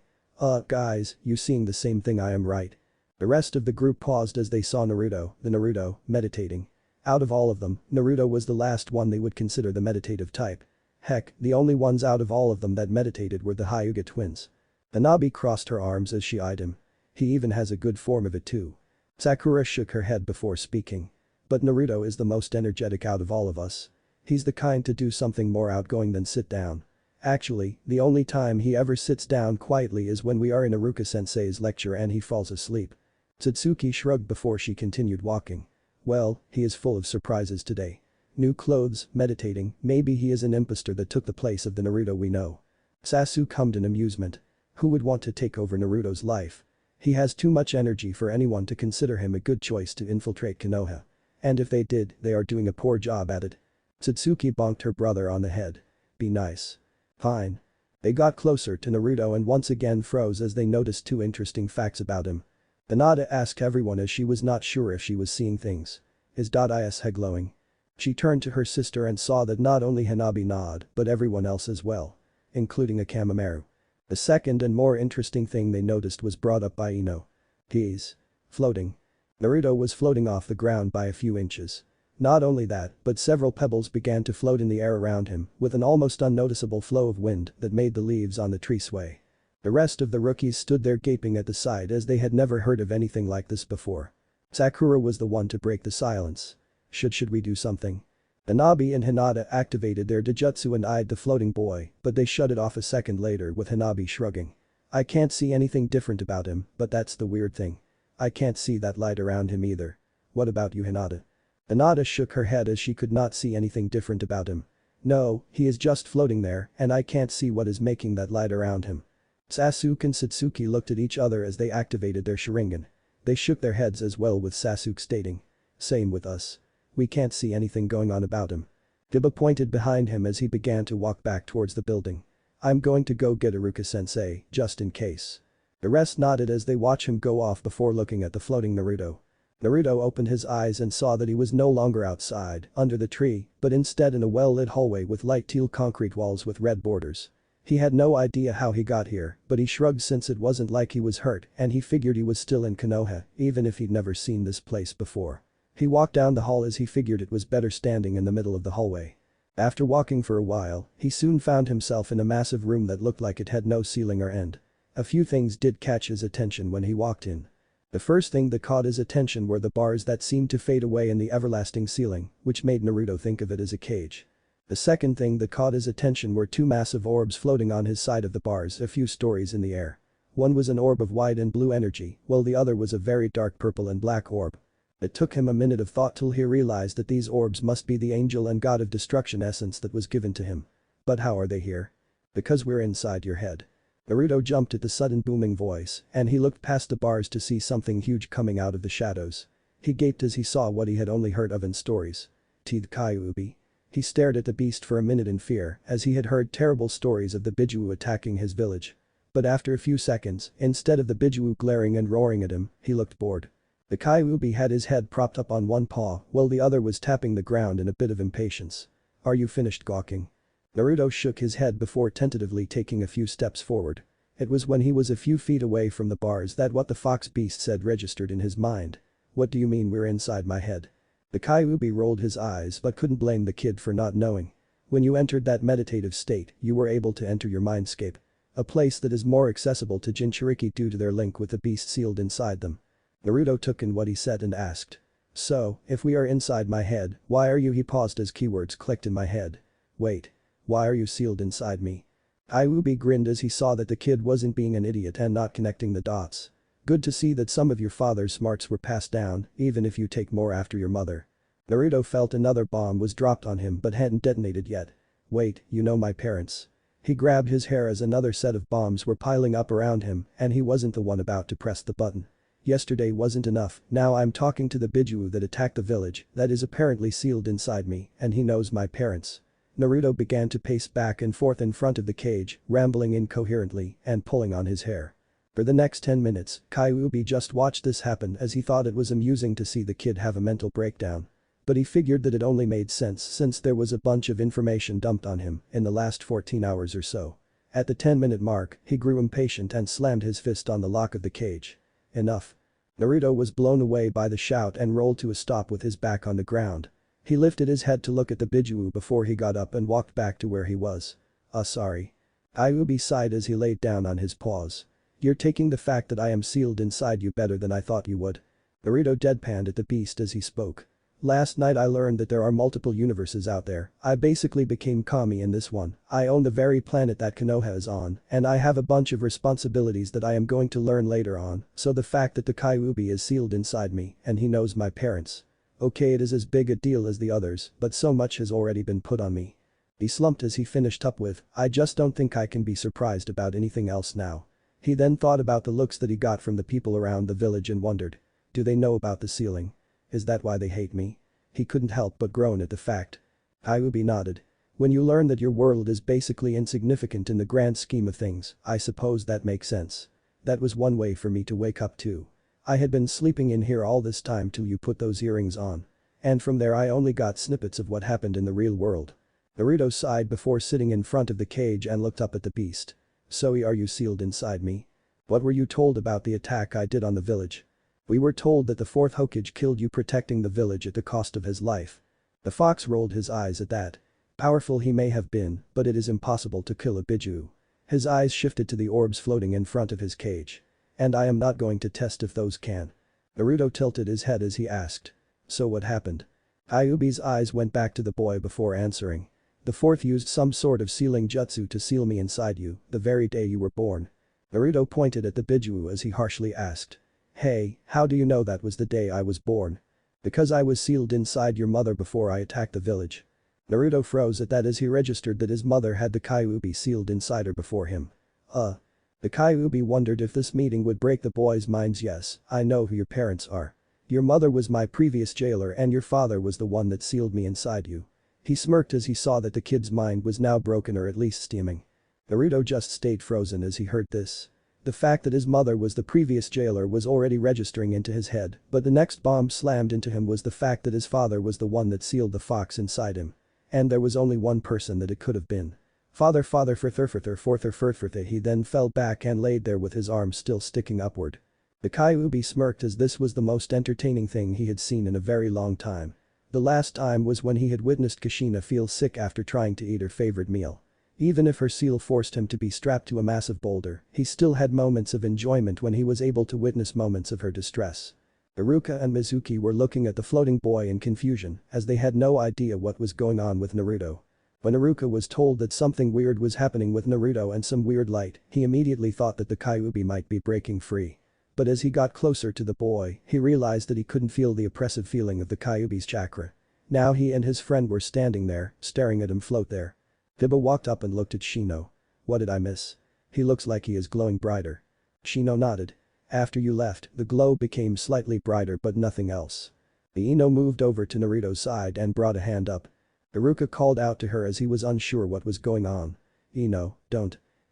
Guys, you seeing the same thing I am, right? The rest of the group paused as they saw Naruto, meditating. Out of all of them, Naruto was the last one they would consider the meditative type. Heck, the only ones out of all of them that meditated were the Hyuga twins. Hanabi crossed her arms as she eyed him. He even has a good form of it too. Sakura shook her head before speaking. But Naruto is the most energetic out of all of us. He's the kind to do something more outgoing than sit down. Actually, the only time he ever sits down quietly is when we are in Iruka-sensei's lecture and he falls asleep. Satsuki shrugged before she continued walking. Well, he is full of surprises today. New clothes, meditating, maybe he is an impostor that took the place of the Naruto we know. Sasuke hummed in amusement. Who would want to take over Naruto's life? He has too much energy for anyone to consider him a good choice to infiltrate Konoha. And if they did, they are doing a poor job at it. Satsuki bonked her brother on the head. Be nice. Fine. They got closer to Naruto and once again froze as they noticed two interesting facts about him. Hinata asked everyone as she was not sure if she was seeing things. Is .is head glowing? She turned to her sister and saw that not only Hanabi nodded, but everyone else as well. Including Akamaru. The second and more interesting thing they noticed was brought up by Ino. He's floating. Naruto was floating off the ground by a few inches. Not only that, but several pebbles began to float in the air around him, with an almost unnoticeable flow of wind that made the leaves on the tree sway. The rest of the rookies stood there gaping at the sight as they had never heard of anything like this before. Sakura was the one to break the silence. Should we do something? Hanabi and Hinata activated their Dojutsu and eyed the floating boy, but they shut it off a second later with Hanabi shrugging. I can't see anything different about him, but that's the weird thing. I can't see that light around him either. What about you, Hinata? Hinata shook her head as she could not see anything different about him. No, he is just floating there and I can't see what is making that light around him. Sasuke and Satsuki looked at each other as they activated their Sharingan. They shook their heads as well, with Sasuke stating. Same with us. We can't see anything going on about him. Hiba pointed behind him as he began to walk back towards the building. I'm going to go get Iruka-sensei, just in case. The rest nodded as they watched him go off before looking at the floating Naruto. Naruto opened his eyes and saw that he was no longer outside, under the tree, but instead in a well-lit hallway with light teal concrete walls with red borders. He had no idea how he got here, but he shrugged since it wasn't like he was hurt and he figured he was still in Konoha, even if he'd never seen this place before. He walked down the hall as he figured it was better standing in the middle of the hallway. After walking for a while, he soon found himself in a massive room that looked like it had no ceiling or end. A few things did catch his attention when he walked in. The first thing that caught his attention were the bars that seemed to fade away in the everlasting ceiling, which made Naruto think of it as a cage. The second thing that caught his attention were two massive orbs floating on his side of the bars a few stories in the air. One was an orb of white and blue energy, while the other was a very dark purple and black orb. It took him a minute of thought till he realized that these orbs must be the angel and god of destruction essence that was given to him. But how are they here? Because we're inside your head. Naruto jumped at the sudden booming voice, and he looked past the bars to see something huge coming out of the shadows. He gaped as he saw what he had only heard of in stories. The Kyuubi. He stared at the beast for a minute in fear, as he had heard terrible stories of the Bijuu attacking his village. But after a few seconds, instead of the Bijuu glaring and roaring at him, he looked bored. The Kyuubi had his head propped up on one paw while the other was tapping the ground in a bit of impatience. Are you finished gawking? Naruto shook his head before tentatively taking a few steps forward. It was when he was a few feet away from the bars that what the fox beast said registered in his mind. What do you mean we're inside my head? The Kyuubi rolled his eyes but couldn't blame the kid for not knowing. When you entered that meditative state, you were able to enter your mindscape. A place that is more accessible to Jinchuriki due to their link with the beast sealed inside them. Naruto took in what he said and asked. So, if we are inside my head, why are you? He paused as keywords clicked in my head. Wait. Why are you sealed inside me? Kyuubi grinned as he saw that the kid wasn't being an idiot and not connecting the dots. Good to see that some of your father's smarts were passed down, even if you take more after your mother. Naruto felt another bomb was dropped on him but hadn't detonated yet. Wait, you know my parents. He grabbed his hair as another set of bombs were piling up around him and he wasn't the one about to press the button. Yesterday wasn't enough, now I'm talking to the Bijuu that attacked the village that is apparently sealed inside me and he knows my parents. Naruto began to pace back and forth in front of the cage, rambling incoherently and pulling on his hair. For the next 10 minutes, Kyuubi just watched this happen as he thought it was amusing to see the kid have a mental breakdown. But he figured that it only made sense since there was a bunch of information dumped on him in the last 14 hours or so. At the 10-minute mark, he grew impatient and slammed his fist on the lock of the cage. Enough. Naruto was blown away by the shout and rolled to a stop with his back on the ground. He lifted his head to look at the Bijuu before he got up and walked back to where he was. Sorry. Kyuubi sighed as he laid down on his paws. You're taking the fact that I am sealed inside you better than I thought you would. Naruto deadpanned at the beast as he spoke. Last night I learned that there are multiple universes out there. I basically became Kami in this one. I own the very planet that Konoha is on, and I have a bunch of responsibilities that I am going to learn later on, so the fact that the Kyuubi is sealed inside me and he knows my parents. Okay, it is as big a deal as the others, but so much has already been put on me. He slumped as he finished up with, I just don't think I can be surprised about anything else now. He then thought about the looks that he got from the people around the village and wondered. Do they know about the sealing? Is that why they hate me? He couldn't help but groan at the fact. Kyuubi nodded. When you learn that your world is basically insignificant in the grand scheme of things, I suppose that makes sense. That was one way for me to wake up too. I had been sleeping in here all this time till you put those earrings on. And from there I only got snippets of what happened in the real world. Naruto sighed before sitting in front of the cage and looked up at the beast. So are you sealed inside me? What were you told about the attack I did on the village? We were told that the fourth Hokage killed you protecting the village at the cost of his life. The fox rolled his eyes at that. Powerful he may have been, but it is impossible to kill a Bijuu. His eyes shifted to the orbs floating in front of his cage. And I am not going to test if those can. Naruto tilted his head as he asked. So what happened? Kyuubi's eyes went back to the boy before answering. The fourth used some sort of sealing jutsu to seal me inside you, the very day you were born. Naruto pointed at the Bijuu as he harshly asked. Hey, how do you know that was the day I was born? Because I was sealed inside your mother before I attacked the village. Naruto froze at that as he registered that his mother had the Kyuubi sealed inside her before him. The Kyuubi wondered if this meeting would break the boy's minds. Yes, I know who your parents are. Your mother was my previous jailer and your father was the one that sealed me inside you. He smirked as he saw that the kid's mind was now broken or at least steaming. Naruto just stayed frozen as he heard this. The fact that his mother was the previous jailer was already registering into his head, but the next bomb slammed into him was the fact that his father was the one that sealed the fox inside him. And there was only one person that it could have been. Father for he then fell back and laid there with his arms still sticking upward. The Kyuubi smirked as this was the most entertaining thing he had seen in a very long time. The last time was when he had witnessed Kushina feel sick after trying to eat her favorite meal. Even if her seal forced him to be strapped to a massive boulder, he still had moments of enjoyment when he was able to witness moments of her distress. Iruka and Mizuki were looking at the floating boy in confusion as they had no idea what was going on with Naruto. When Iruka was told that something weird was happening with Naruto and some weird light, he immediately thought that the Kyuubi might be breaking free. But as he got closer to the boy, he realized that he couldn't feel the oppressive feeling of the Kyuubi's chakra. Now he and his friend were standing there, staring at him float there. Biba walked up and looked at Shino. What did I miss? He looks like he is glowing brighter. Shino nodded. After you left, the glow became slightly brighter but nothing else. Ino moved over to Naruto's side and brought a hand up. Iruka called out to her as he was unsure what was going on. Ino,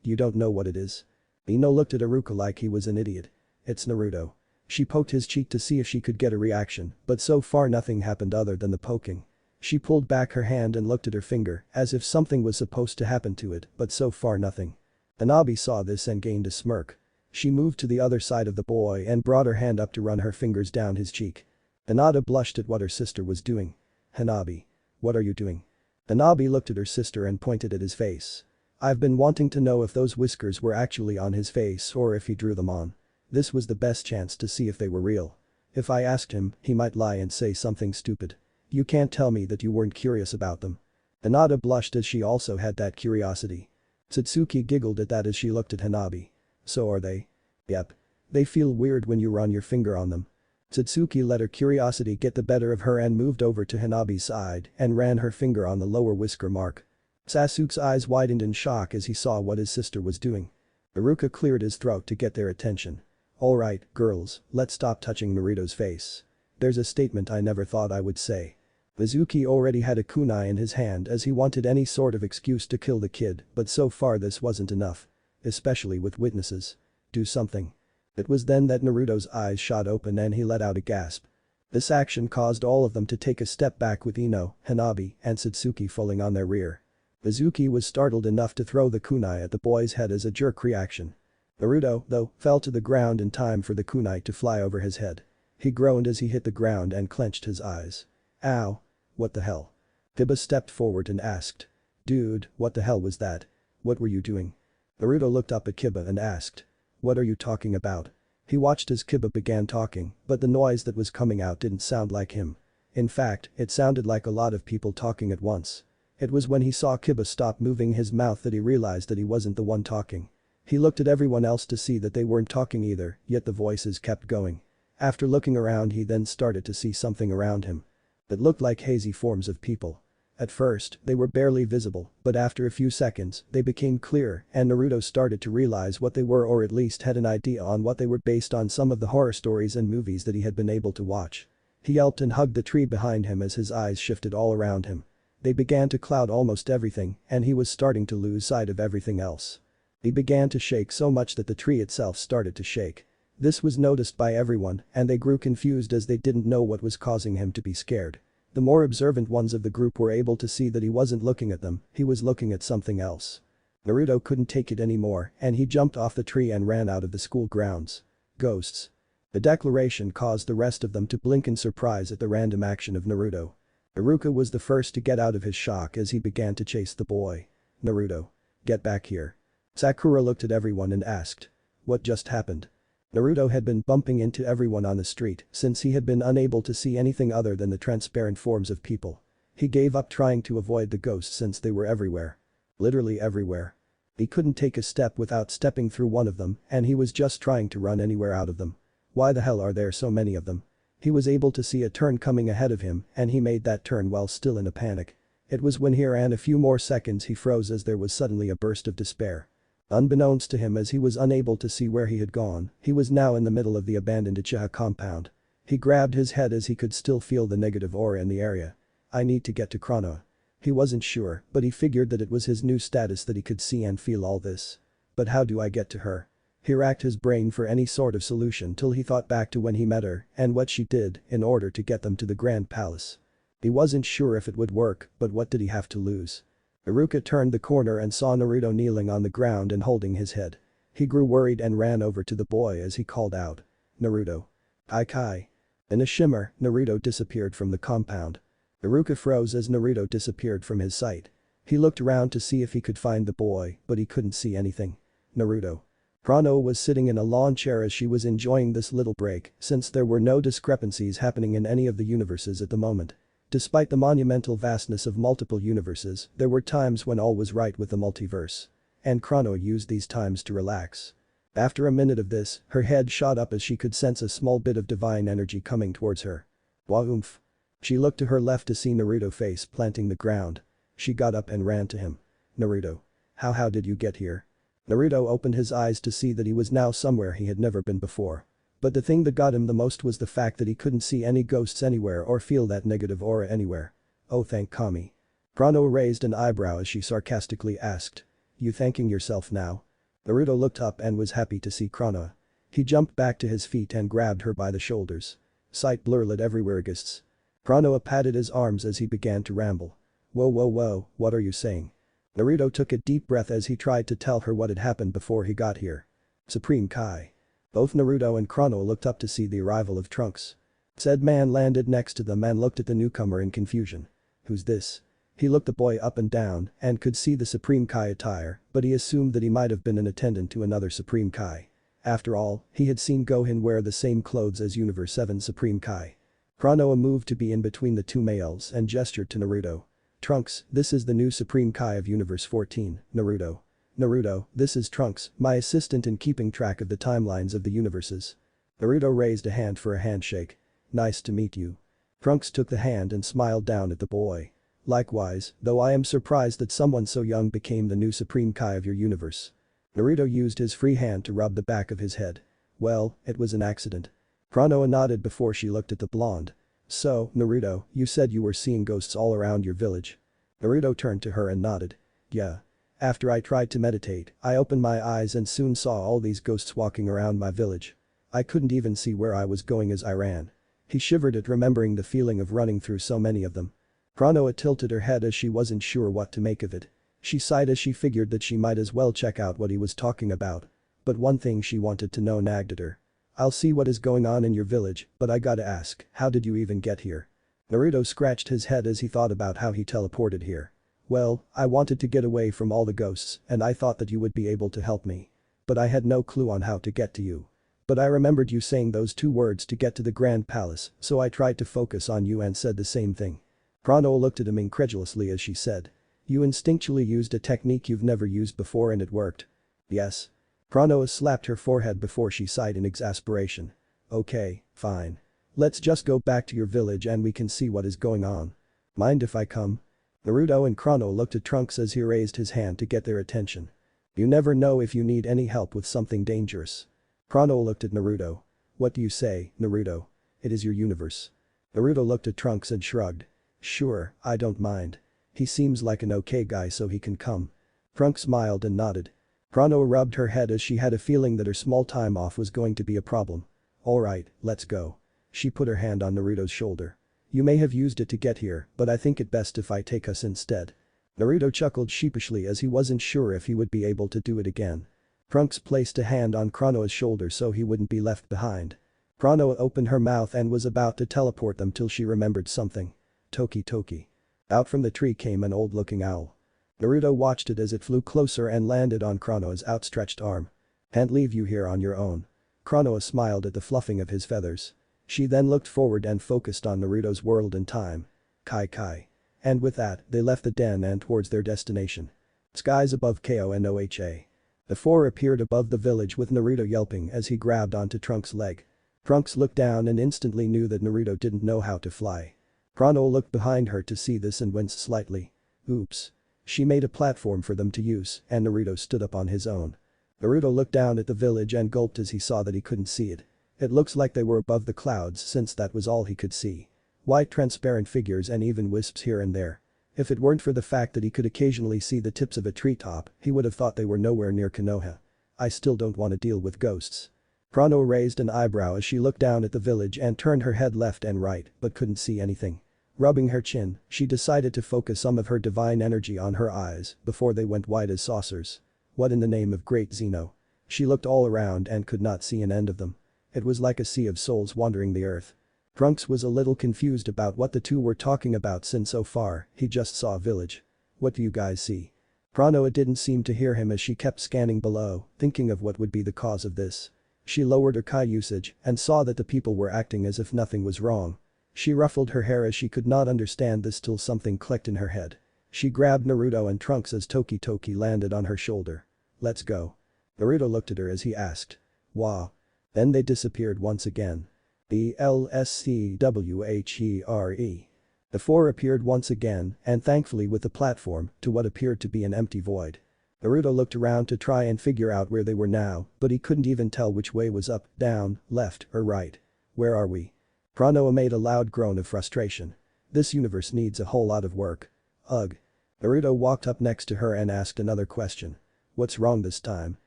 you don't know what it is? Ino looked at Iruka like he was an idiot. It's Naruto. She poked his cheek to see if she could get a reaction, but so far nothing happened other than the poking. She pulled back her hand and looked at her finger as if something was supposed to happen to it, but so far nothing. Hanabi saw this and gained a smirk. She moved to the other side of the boy and brought her hand up to run her fingers down his cheek. Hinata blushed at what her sister was doing. Hanabi. What are you doing? Hanabi looked at her sister and pointed at his face. I've been wanting to know if those whiskers were actually on his face or if he drew them on. This was the best chance to see if they were real. If I asked him, he might lie and say something stupid. You can't tell me that you weren't curious about them. Hinata blushed as she also had that curiosity. Satsuki giggled at that as she looked at Hanabi. So are they? Yep. They feel weird when you run your finger on them. Satsuki let her curiosity get the better of her and moved over to Hanabi's side and ran her finger on the lower whisker mark. Sasuke's eyes widened in shock as he saw what his sister was doing. Iruka cleared his throat to get their attention. Alright, girls, let's stop touching Naruto's face. There's a statement I never thought I would say. Mizuki already had a kunai in his hand as he wanted any sort of excuse to kill the kid, but so far this wasn't enough. Especially with witnesses. Do something. It was then that Naruto's eyes shot open and he let out a gasp. This action caused all of them to take a step back with Ino, Hanabi, and Satsuki falling on their rear. Mizuki was startled enough to throw the kunai at the boy's head as a jerk reaction. Naruto, though, fell to the ground in time for the kunai to fly over his head. He groaned as he hit the ground and clenched his eyes. Ow. What the hell? Biba stepped forward and asked. Dude, what the hell was that? What were you doing? Naruto looked up at Kiba and asked. What are you talking about? He watched as Kiba began talking, but the noise that was coming out didn't sound like him. In fact, it sounded like a lot of people talking at once. It was when he saw Kiba stop moving his mouth that he realized that he wasn't the one talking. He looked at everyone else to see that they weren't talking either, yet the voices kept going. After looking around he then started to see something around him. It looked like hazy forms of people. At first, they were barely visible, but after a few seconds, they became clear and Naruto started to realize what they were or at least had an idea on what they were based on some of the horror stories and movies that he had been able to watch. He yelped and hugged the tree behind him as his eyes shifted all around him. They began to cloud almost everything and he was starting to lose sight of everything else. He began to shake so much that the tree itself started to shake. This was noticed by everyone and they grew confused as they didn't know what was causing him to be scared. The more observant ones of the group were able to see that he wasn't looking at them, he was looking at something else. Naruto couldn't take it anymore and he jumped off the tree and ran out of the school grounds. Ghosts. The declaration caused the rest of them to blink in surprise at the random action of Naruto. Iruka was the first to get out of his shock as he began to chase the boy. Naruto. Get back here. Sakura looked at everyone and asked. What just happened? Naruto had been bumping into everyone on the street since he had been unable to see anything other than the transparent forms of people. He gave up trying to avoid the ghosts since they were everywhere. Literally everywhere. He couldn't take a step without stepping through one of them and he was just trying to run anywhere out of them. Why the hell are there so many of them? He was able to see a turn coming ahead of him and he made that turn while still in a panic. It was when he ran a few more seconds he froze as there was suddenly a burst of despair. Unbeknownst to him as he was unable to see where he had gone, he was now in the middle of the abandoned Uchiha compound. He grabbed his head as he could still feel the negative aura in the area. I need to get to Chrono. He wasn't sure, but he figured that it was his new status that he could see and feel all this. But how do I get to her? He racked his brain for any sort of solution till he thought back to when he met her and what she did in order to get them to the Grand Palace. He wasn't sure if it would work, but what did he have to lose? Iruka turned the corner and saw Naruto kneeling on the ground and holding his head. He grew worried and ran over to the boy as he called out. "Naruto. Kai." In a shimmer, Naruto disappeared from the compound. Iruka froze as Naruto disappeared from his sight. He looked around to see if he could find the boy, but he couldn't see anything. Naruto. Prano was sitting in a lawn chair as she was enjoying this little break, since there were no discrepancies happening in any of the universes at the moment. Despite the monumental vastness of multiple universes, there were times when all was right with the multiverse. And Chrono used these times to relax. After a minute of this, her head shot up as she could sense a small bit of divine energy coming towards her. Wah-oomph. She looked to her left to see Naruto face planting the ground. She got up and ran to him. "Naruto. How did you get here?" Naruto opened his eyes to see that he was now somewhere he had never been before. But the thing that got him the most was the fact that he couldn't see any ghosts anywhere or feel that negative aura anywhere. "Oh, thank Kami." Prano raised an eyebrow as she sarcastically asked. "You thanking yourself now?" Naruto looked up and was happy to see Prana. He jumped back to his feet and grabbed her by the shoulders. Sight blurred everywhere ghosts. Prano patted his arms as he began to ramble. Whoa, what are you saying?" Naruto took a deep breath as he tried to tell her what had happened before he got here. Supreme Kai. Both Naruto and Chrono looked up to see the arrival of Trunks. Said man landed next to them and looked at the newcomer in confusion. "Who's this?" He looked the boy up and down and could see the Supreme Kai attire, but he assumed that he might have been an attendant to another Supreme Kai. After all, he had seen Gohan wear the same clothes as Universe 7 Supreme Kai. Chrono moved to be in between the two males and gestured to Naruto. "Trunks, this is the new Supreme Kai of Universe 14, Naruto. Naruto, this is Trunks, my assistant in keeping track of the timelines of the universes." Naruto raised a hand for a handshake. "Nice to meet you." Trunks took the hand and smiled down at the boy. "Likewise, though I am surprised that someone so young became the new Supreme Kai of your universe." Naruto used his free hand to rub the back of his head. "Well, it was an accident." Prano nodded before she looked at the blonde. "So, Naruto, you said you were seeing ghosts all around your village." Naruto turned to her and nodded. "Yeah. After I tried to meditate, I opened my eyes and soon saw all these ghosts walking around my village. I couldn't even see where I was going as I ran." He shivered at remembering the feeling of running through so many of them. Prano tilted her head as she wasn't sure what to make of it. She sighed as she figured that she might as well check out what he was talking about. But one thing she wanted to know nagged at her. "I'll see what is going on in your village, but I gotta ask, how did you even get here?" Naruto scratched his head as he thought about how he teleported here. "Well, I wanted to get away from all the ghosts and I thought that you would be able to help me. But I had no clue on how to get to you. But I remembered you saying those two words to get to the Grand Palace, so I tried to focus on you and said the same thing." Prano looked at him incredulously as she said. "You instinctually used a technique you've never used before and it worked." "Yes." Prano slapped her forehead before she sighed in exasperation. "Okay, fine. Let's just go back to your village and we can see what is going on. Mind if I come?" Naruto and Chrono looked at Trunks as he raised his hand to get their attention. "You never know if you need any help with something dangerous." Chrono looked at Naruto. "What do you say, Naruto? It is your universe." Naruto looked at Trunks and shrugged. "Sure, I don't mind. He seems like an okay guy so he can come." Trunks smiled and nodded. Chrono rubbed her head as she had a feeling that her small time off was going to be a problem. "Alright, let's go." She put her hand on Naruto's shoulder. "You may have used it to get here, but I think it best if I take us instead." Naruto chuckled sheepishly as he wasn't sure if he would be able to do it again. Trunks placed a hand on Chrono's shoulder so he wouldn't be left behind. Chrono opened her mouth and was about to teleport them till she remembered something. Toki. Out from the tree came an old-looking owl. Naruto watched it as it flew closer and landed on Chrono's outstretched arm. "Can't leave you here on your own." Chrono smiled at the fluffing of his feathers. She then looked forward and focused on Naruto's world and time. Kai. And with that, they left the den and towards their destination. Skies above Konoha. The four appeared above the village with Naruto yelping as he grabbed onto Trunks' leg. Trunks looked down and instantly knew that Naruto didn't know how to fly. Prano looked behind her to see this and winced slightly. Oops. She made a platform for them to use and Naruto stood up on his own. Naruto looked down at the village and gulped as he saw that he couldn't see it. It looks like they were above the clouds since that was all he could see. White transparent figures and even wisps here and there. If it weren't for the fact that he could occasionally see the tips of a treetop, he would have thought they were nowhere near Konoha. "I still don't want to deal with ghosts." Prano raised an eyebrow as she looked down at the village and turned her head left and right but couldn't see anything. Rubbing her chin, she decided to focus some of her divine energy on her eyes before they went wide as saucers. What in the name of great Zeno? She looked all around and could not see an end of them. It was like a sea of souls wandering the earth. Trunks was a little confused about what the two were talking about since so far, he just saw a village. What do you guys see? Pranoa didn't seem to hear him as she kept scanning below, thinking of what would be the cause of this. She lowered her Kai usage and saw that the people were acting as if nothing was wrong. She ruffled her hair as she could not understand this till something clicked in her head. She grabbed Naruto and Trunks as Toki Toki landed on her shoulder. Let's go. Naruto looked at her as he asked. Wow. Then they disappeared once again. BLSCWHERE. The four appeared once again, and thankfully with the platform, to what appeared to be an empty void. Naruto looked around to try and figure out where they were now, but he couldn't even tell which way was up, down, left, or right. Where are we? Pranoa made a loud groan of frustration. This universe needs a whole lot of work. Ugh. Naruto walked up next to her and asked another question. What's wrong this time?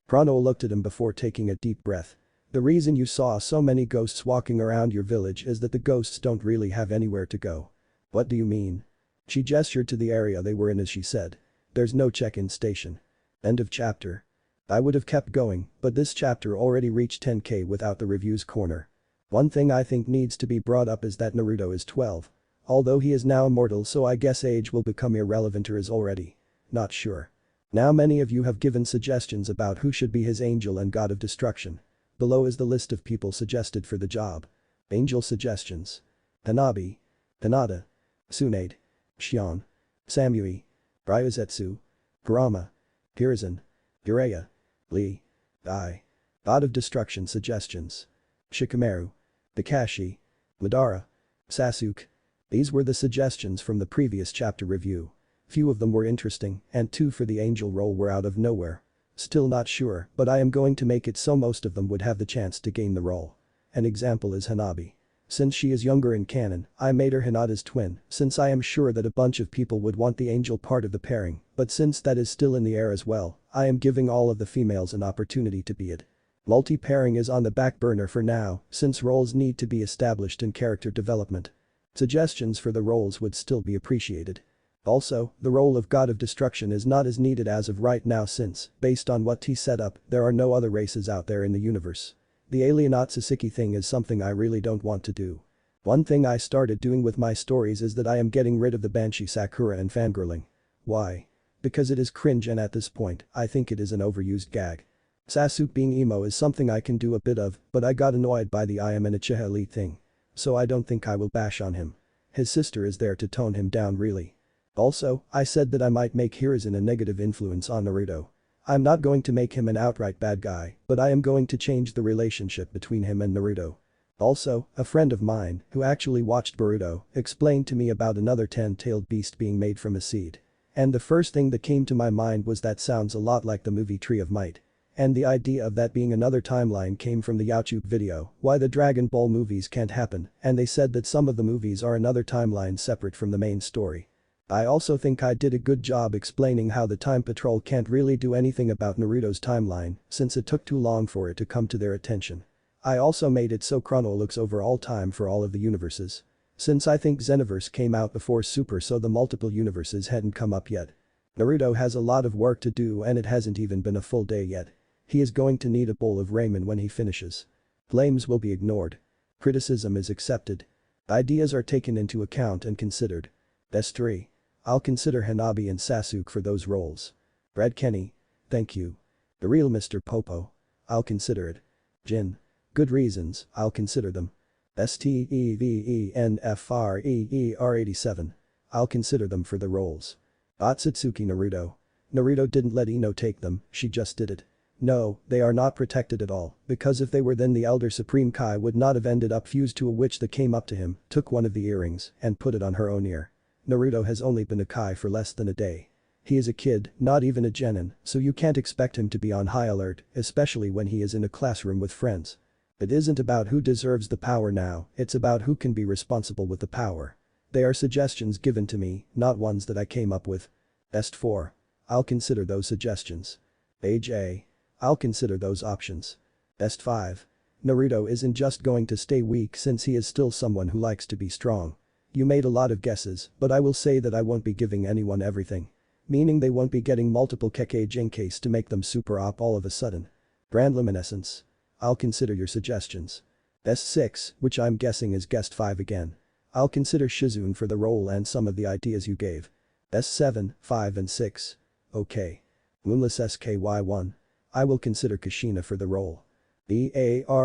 Pranoa looked at him before taking a deep breath. The reason you saw so many ghosts walking around your village is that the ghosts don't really have anywhere to go. What do you mean? She gestured to the area they were in as she said. There's no check-in station. End of chapter. I would have kept going, but this chapter already reached 10k without the reviews corner. One thing I think needs to be brought up is that Naruto is 12. Although he is now immortal, so I guess age will become irrelevant or is already. Not sure. Now many of you have given suggestions about who should be his angel and god of destruction. Below is the list of people suggested for the job. Angel suggestions. Hanabi. Hinata. Tsunade. Shion. Samui. Ryozetsu. Kurama. Hiruzen. Jiraiya. Lee. Dai. God of destruction suggestions. Shikamaru. Kakashi. Madara. Sasuke. These were the suggestions from the previous chapter review. Few of them were interesting, and 2 for the angel role were out of nowhere. Still not sure, but I am going to make it so most of them would have the chance to gain the role. An example is Hanabi. Since she is younger in canon, I made her Hinata's twin, since I am sure that a bunch of people would want the angel part of the pairing, but since that is still in the air as well, I am giving all of the females an opportunity to be it. Multi-pairing is on the back burner for now, since roles need to be established in character development. Suggestions for the roles would still be appreciated. Also, the role of God of Destruction is not as needed as of right now since, based on what T set up, there are no other races out there in the universe. The alien Otsuseki thing is something I really don't want to do. One thing I started doing with my stories is that I am getting rid of the Banshee Sakura and fangirling. Why? Because it is cringe and at this point, I think it is an overused gag. Sasuke being emo is something I can do a bit of, but I got annoyed by the I am an Uchiha elite thing. So I don't think I will bash on him. His sister is there to tone him down really. Also, I said that I might make Hiruzen a negative influence on Naruto. I'm not going to make him an outright bad guy, but I am going to change the relationship between him and Naruto. Also, a friend of mine, who actually watched Boruto, explained to me about another 10-tailed beast being made from a seed. And the first thing that came to my mind was that sounds a lot like the movie Tree of Might. And the idea of that being another timeline came from the YouTube video, Why the Dragon Ball movies can't happen, and they said that some of the movies are another timeline separate from the main story. I also think I did a good job explaining how the Time Patrol can't really do anything about Naruto's timeline since it took too long for it to come to their attention. I also made it so Chrono looks over all time for all of the universes. Since I think Xenoverse came out before Super, so the multiple universes hadn't come up yet. Naruto has a lot of work to do and it hasn't even been a full day yet. He is going to need a bowl of ramen when he finishes. Flames will be ignored. Criticism is accepted. Ideas are taken into account and considered. S3. I'll consider Hanabi and Sasuke for those roles. Brad Kenny. Thank you. The real Mr. Popo. I'll consider it. Jin. Good reasons, I'll consider them. STEVENFREER87. I'll consider them for the roles. Otsutsuki Naruto. Naruto didn't let Ino take them, she just did it. No, they are not protected at all, because if they were then the Elder Supreme Kai would not have ended up fused to a witch that came up to him, took one of the earrings, and put it on her own ear. Naruto has only been a Kai for less than a day. He is a kid, not even a genin, so you can't expect him to be on high alert, especially when he is in a classroom with friends. It isn't about who deserves the power now, it's about who can be responsible with the power. They are suggestions given to me, not ones that I came up with. Best 4. I'll consider those suggestions. Age A. I'll consider those options. Best 5. Naruto isn't just going to stay weak since he is still someone who likes to be strong. You made a lot of guesses, but I will say that I won't be giving anyone everything. Meaning they won't be getting multiple Kekage in case to make them super op all of a sudden. Brand luminescence. I'll consider your suggestions. S6, which I'm guessing is guest 5 again. I'll consider Shizune for the role and some of the ideas you gave. S7, 5 and 6. Okay. Moonless SKY1. I will consider Kushina for the role. BARKMASTER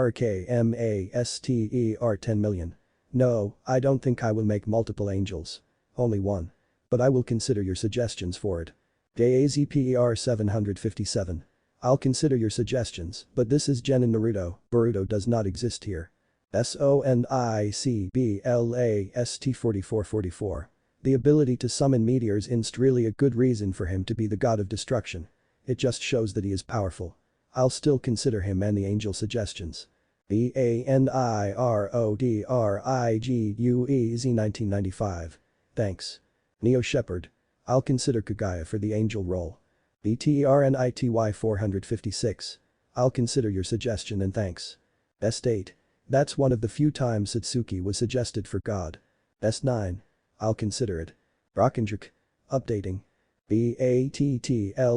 10 million. No, I don't think I will make multiple angels. Only one. But I will consider your suggestions for it. DAZPER 757. I'll consider your suggestions, but this is Gen in Naruto, Boruto does not exist here. SONICBLAST 4444. The ability to summon meteors isn't really a good reason for him to be the god of destruction. It just shows that he is powerful. I'll still consider him and the angel suggestions. BANIRODRIGUEZ 1995. Thanks. Neo Shepherd. I'll consider Kagaya for the angel role. BTRNITY 456. I'll consider your suggestion and thanks. S8. That's one of the few times Satsuki was suggested for God. S9. I'll consider it. Rockandrick. Updating. BATTLEWOLF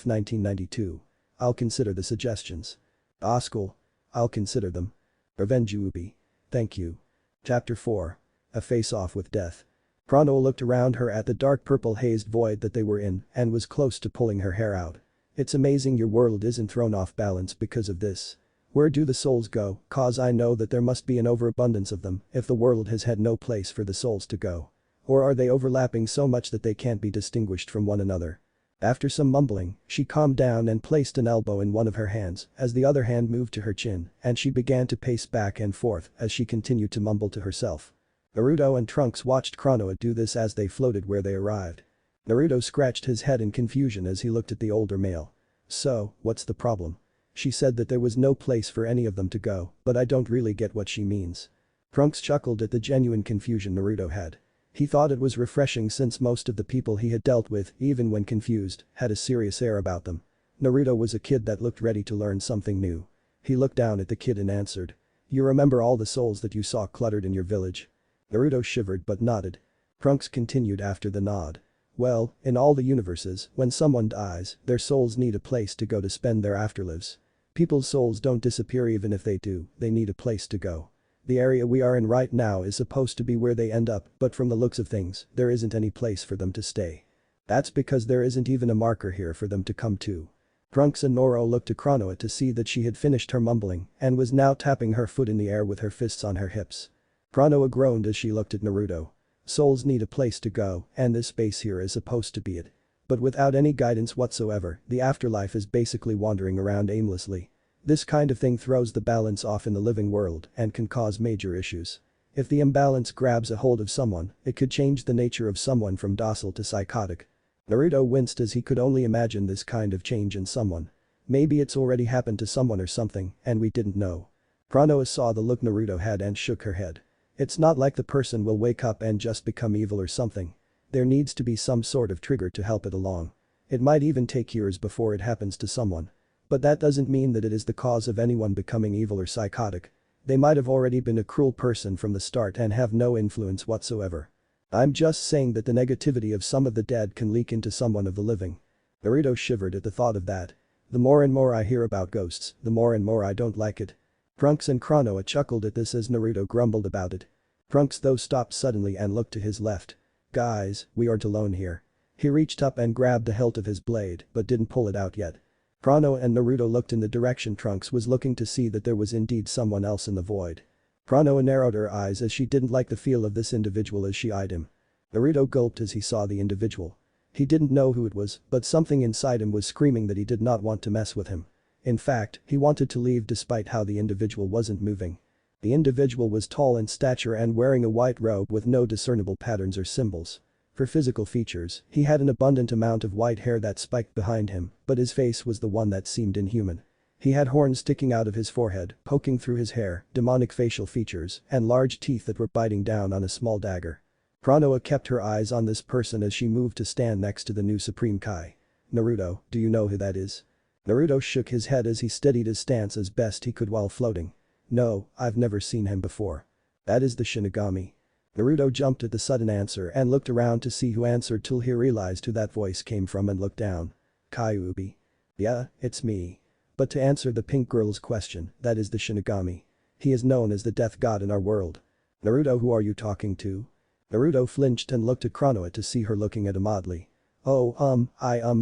1992. I'll consider the suggestions. Oskul. I'll consider them. Revenge Ubi. Thank you. Chapter 4. A face-off with death. Chrono looked around her at the dark purple hazed void that they were in and was close to pulling her hair out. It's amazing your world isn't thrown off balance because of this. Where do the souls go, cause I know that there must be an overabundance of them if the world has had no place for the souls to go. Or are they overlapping so much that they can't be distinguished from one another? After some mumbling, she calmed down and placed an elbow in one of her hands as the other hand moved to her chin and she began to pace back and forth as she continued to mumble to herself. Naruto and Trunks watched Chrono do this as they floated where they arrived. Naruto scratched his head in confusion as he looked at the older male. So, what's the problem? She said that there was no place for any of them to go, but I don't really get what she means. Trunks chuckled at the genuine confusion Naruto had. He thought it was refreshing since most of the people he had dealt with, even when confused, had a serious air about them. Naruto was a kid that looked ready to learn something new. He looked down at the kid and answered. You remember all the souls that you saw cluttered in your village? Naruto shivered but nodded. Trunks continued after the nod. Well, in all the universes, when someone dies, their souls need a place to go to spend their afterlives. People's souls don't disappear even if they do, they need a place to go. The area we are in right now is supposed to be where they end up, but from the looks of things, there isn't any place for them to stay. That's because there isn't even a marker here for them to come to. Trunks and Noro looked to Chrono to see that she had finished her mumbling and was now tapping her foot in the air with her fists on her hips. Chrono groaned as she looked at Naruto. Souls need a place to go, and this space here is supposed to be it. But without any guidance whatsoever, the afterlife is basically wandering around aimlessly. This kind of thing throws the balance off in the living world and can cause major issues. If the imbalance grabs a hold of someone, it could change the nature of someone from docile to psychotic. Naruto winced as he could only imagine this kind of change in someone. Maybe it's already happened to someone or something, and we didn't know. Chrono saw the look Naruto had and shook her head. It's not like the person will wake up and just become evil or something. There needs to be some sort of trigger to help it along. It might even take years before it happens to someone. But that doesn't mean that it is the cause of anyone becoming evil or psychotic. They might have already been a cruel person from the start and have no influence whatsoever. I'm just saying that the negativity of some of the dead can leak into someone of the living. Naruto shivered at the thought of that. The more and more I hear about ghosts, the more and more I don't like it. Trunks and Chrono chuckled at this as Naruto grumbled about it. Trunks though stopped suddenly and looked to his left. Guys, we aren't alone here. He reached up and grabbed the hilt of his blade but didn't pull it out yet. Chrono and Naruto looked in the direction Trunks was looking to see that there was indeed someone else in the void. Chrono narrowed her eyes as she didn't like the feel of this individual as she eyed him. Naruto gulped as he saw the individual. He didn't know who it was, but something inside him was screaming that he did not want to mess with him. In fact, he wanted to leave despite how the individual wasn't moving. The individual was tall in stature and wearing a white robe with no discernible patterns or symbols. For physical features, he had an abundant amount of white hair that spiked behind him, but his face was the one that seemed inhuman. He had horns sticking out of his forehead, poking through his hair, demonic facial features, and large teeth that were biting down on a small dagger. Chrono kept her eyes on this person as she moved to stand next to the new Supreme Kai. Naruto, do you know who that is? Naruto shook his head as he steadied his stance as best he could while floating. No, I've never seen him before. That is the Shinigami. Naruto jumped at the sudden answer and looked around to see who answered till he realized who that voice came from and looked down. Kyuubi. Yeah, it's me. But to answer the pink girl's question, that is the Shinigami. He is known as the death god in our world. Naruto, who are you talking to? Naruto flinched and looked at Konoha to see her looking at him oddly. Oh,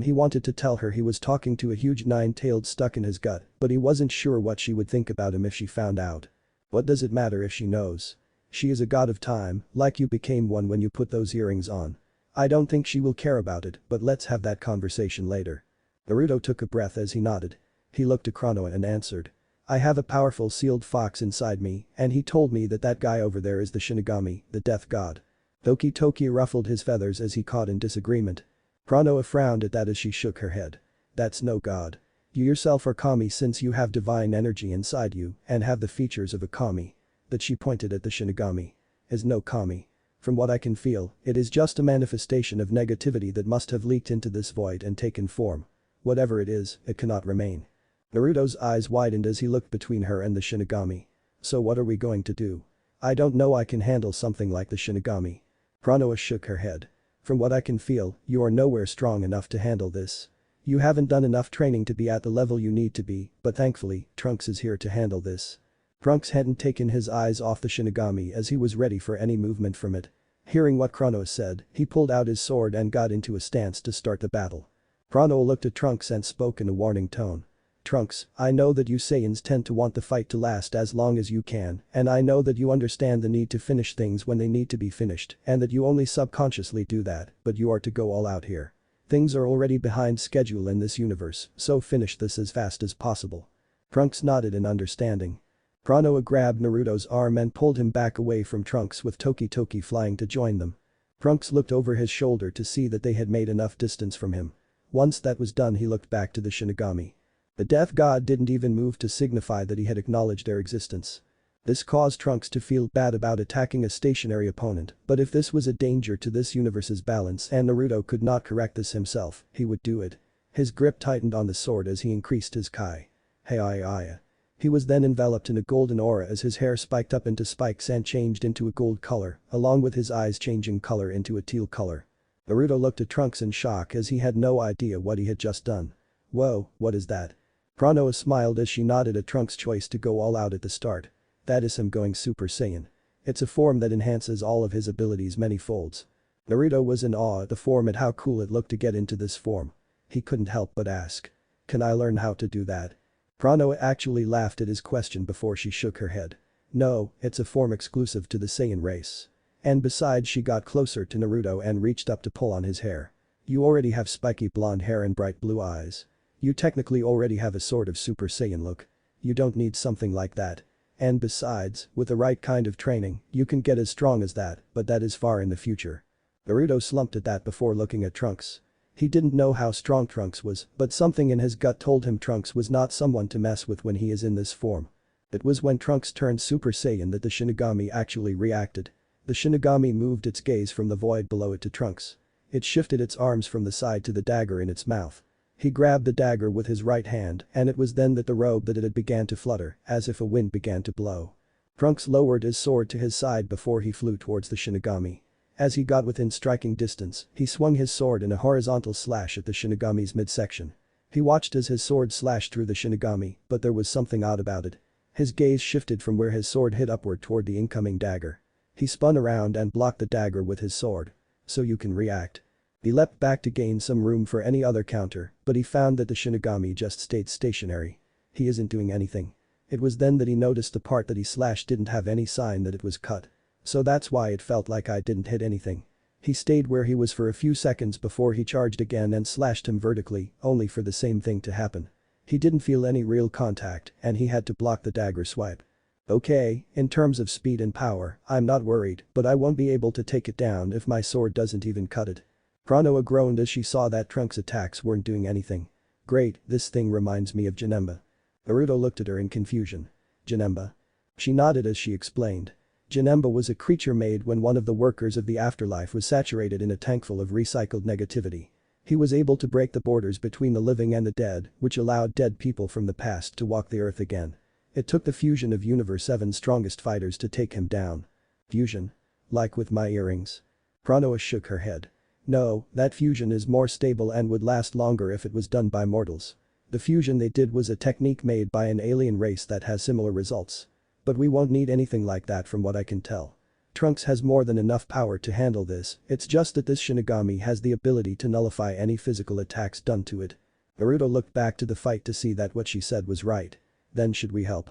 he wanted to tell her he was talking to a huge nine-tailed stuck in his gut, but he wasn't sure what she would think about him if she found out. What does it matter if she knows? She is a god of time, like you became one when you put those earrings on. I don't think she will care about it, but let's have that conversation later. Naruto took a breath as he nodded. He looked at Konoha and answered. I have a powerful sealed fox inside me, and he told me that that guy over there is the Shinigami, the death god. Toki ruffled his feathers as he caught in disagreement. Konoha frowned at that as she shook her head. That's no god. You yourself are kami since you have divine energy inside you and have the features of a kami. That she pointed at the Shinigami. Is no kami. From what I can feel, it is just a manifestation of negativity that must have leaked into this void and taken form. Whatever it is, it cannot remain. Naruto's eyes widened as he looked between her and the Shinigami. So what are we going to do? I don't know I can handle something like the Shinigami. Konoha shook her head. From what I can feel, you are nowhere strong enough to handle this. You haven't done enough training to be at the level you need to be, but thankfully, Trunks is here to handle this. Trunks hadn't taken his eyes off the Shinigami as he was ready for any movement from it. Hearing what Konoha said, he pulled out his sword and got into a stance to start the battle. Konoha looked at Trunks and spoke in a warning tone. Trunks, I know that you Saiyans tend to want the fight to last as long as you can, and I know that you understand the need to finish things when they need to be finished, and that you only subconsciously do that, but you are to go all out here. Things are already behind schedule in this universe, so finish this as fast as possible. Trunks nodded in understanding. Konoha grabbed Naruto's arm and pulled him back away from Trunks with Toki flying to join them. Trunks looked over his shoulder to see that they had made enough distance from him. Once that was done, he looked back to the Shinigami. The death god didn't even move to signify that he had acknowledged their existence. This caused Trunks to feel bad about attacking a stationary opponent, but if this was a danger to this universe's balance and Naruto could not correct this himself, he would do it. His grip tightened on the sword as he increased his kai. Hey. He was then enveloped in a golden aura as his hair spiked up into spikes and changed into a gold color, along with his eyes changing color into a teal color. Naruto looked at Trunks in shock as he had no idea what he had just done. Whoa, what is that? Konoha smiled as she nodded at Trunks' choice to go all out at the start. That is him going Super Saiyan. It's a form that enhances all of his abilities many folds. Naruto was in awe at the form and how cool it looked to get into this form. He couldn't help but ask. Can I learn how to do that? Konoha actually laughed at his question before she shook her head. No, it's a form exclusive to the Saiyan race. And besides, she got closer to Naruto and reached up to pull on his hair. You already have spiky blonde hair and bright blue eyes. You technically already have a sort of Super Saiyan look. You don't need something like that. And besides, with the right kind of training, you can get as strong as that, but that is far in the future. Naruto slumped at that before looking at Trunks. He didn't know how strong Trunks was, but something in his gut told him Trunks was not someone to mess with when he is in this form. It was when Trunks turned Super Saiyan that the Shinigami actually reacted. The Shinigami moved its gaze from the void below it to Trunks. It shifted its arms from the side to the dagger in its mouth. He grabbed the dagger with his right hand and it was then that the robe that it had began to flutter, as if a wind began to blow. Trunks lowered his sword to his side before he flew towards the Shinigami. As he got within striking distance, he swung his sword in a horizontal slash at the Shinigami's midsection. He watched as his sword slashed through the Shinigami, but there was something odd about it. His gaze shifted from where his sword hit upward toward the incoming dagger. He spun around and blocked the dagger with his sword. So you can react. He leapt back to gain some room for any other counter, but he found that the Shinigami just stayed stationary. He isn't doing anything. It was then that he noticed the part that he slashed didn't have any sign that it was cut. So that's why it felt like I didn't hit anything. He stayed where he was for a few seconds before he charged again and slashed him vertically, only for the same thing to happen. He didn't feel any real contact and he had to block the dagger swipe. Okay, in terms of speed and power, I'm not worried, but I won't be able to take it down if my sword doesn't even cut it. Konoha groaned as she saw that Trunks' attacks weren't doing anything. Great, this thing reminds me of Janemba. Naruto looked at her in confusion. Janemba? She nodded as she explained. Janemba was a creature made when one of the workers of the afterlife was saturated in a tank full of recycled negativity. He was able to break the borders between the living and the dead, which allowed dead people from the past to walk the earth again. It took the fusion of Universe 7's strongest fighters to take him down. Fusion? Like with my earrings? Pranoa shook her head. No, that fusion is more stable and would last longer if it was done by mortals. The fusion they did was a technique made by an alien race that has similar results. But we won't need anything like that from what I can tell. Trunks has more than enough power to handle this, it's just that this Shinigami has the ability to nullify any physical attacks done to it. Naruto looked back to the fight to see that what she said was right. Then should we help?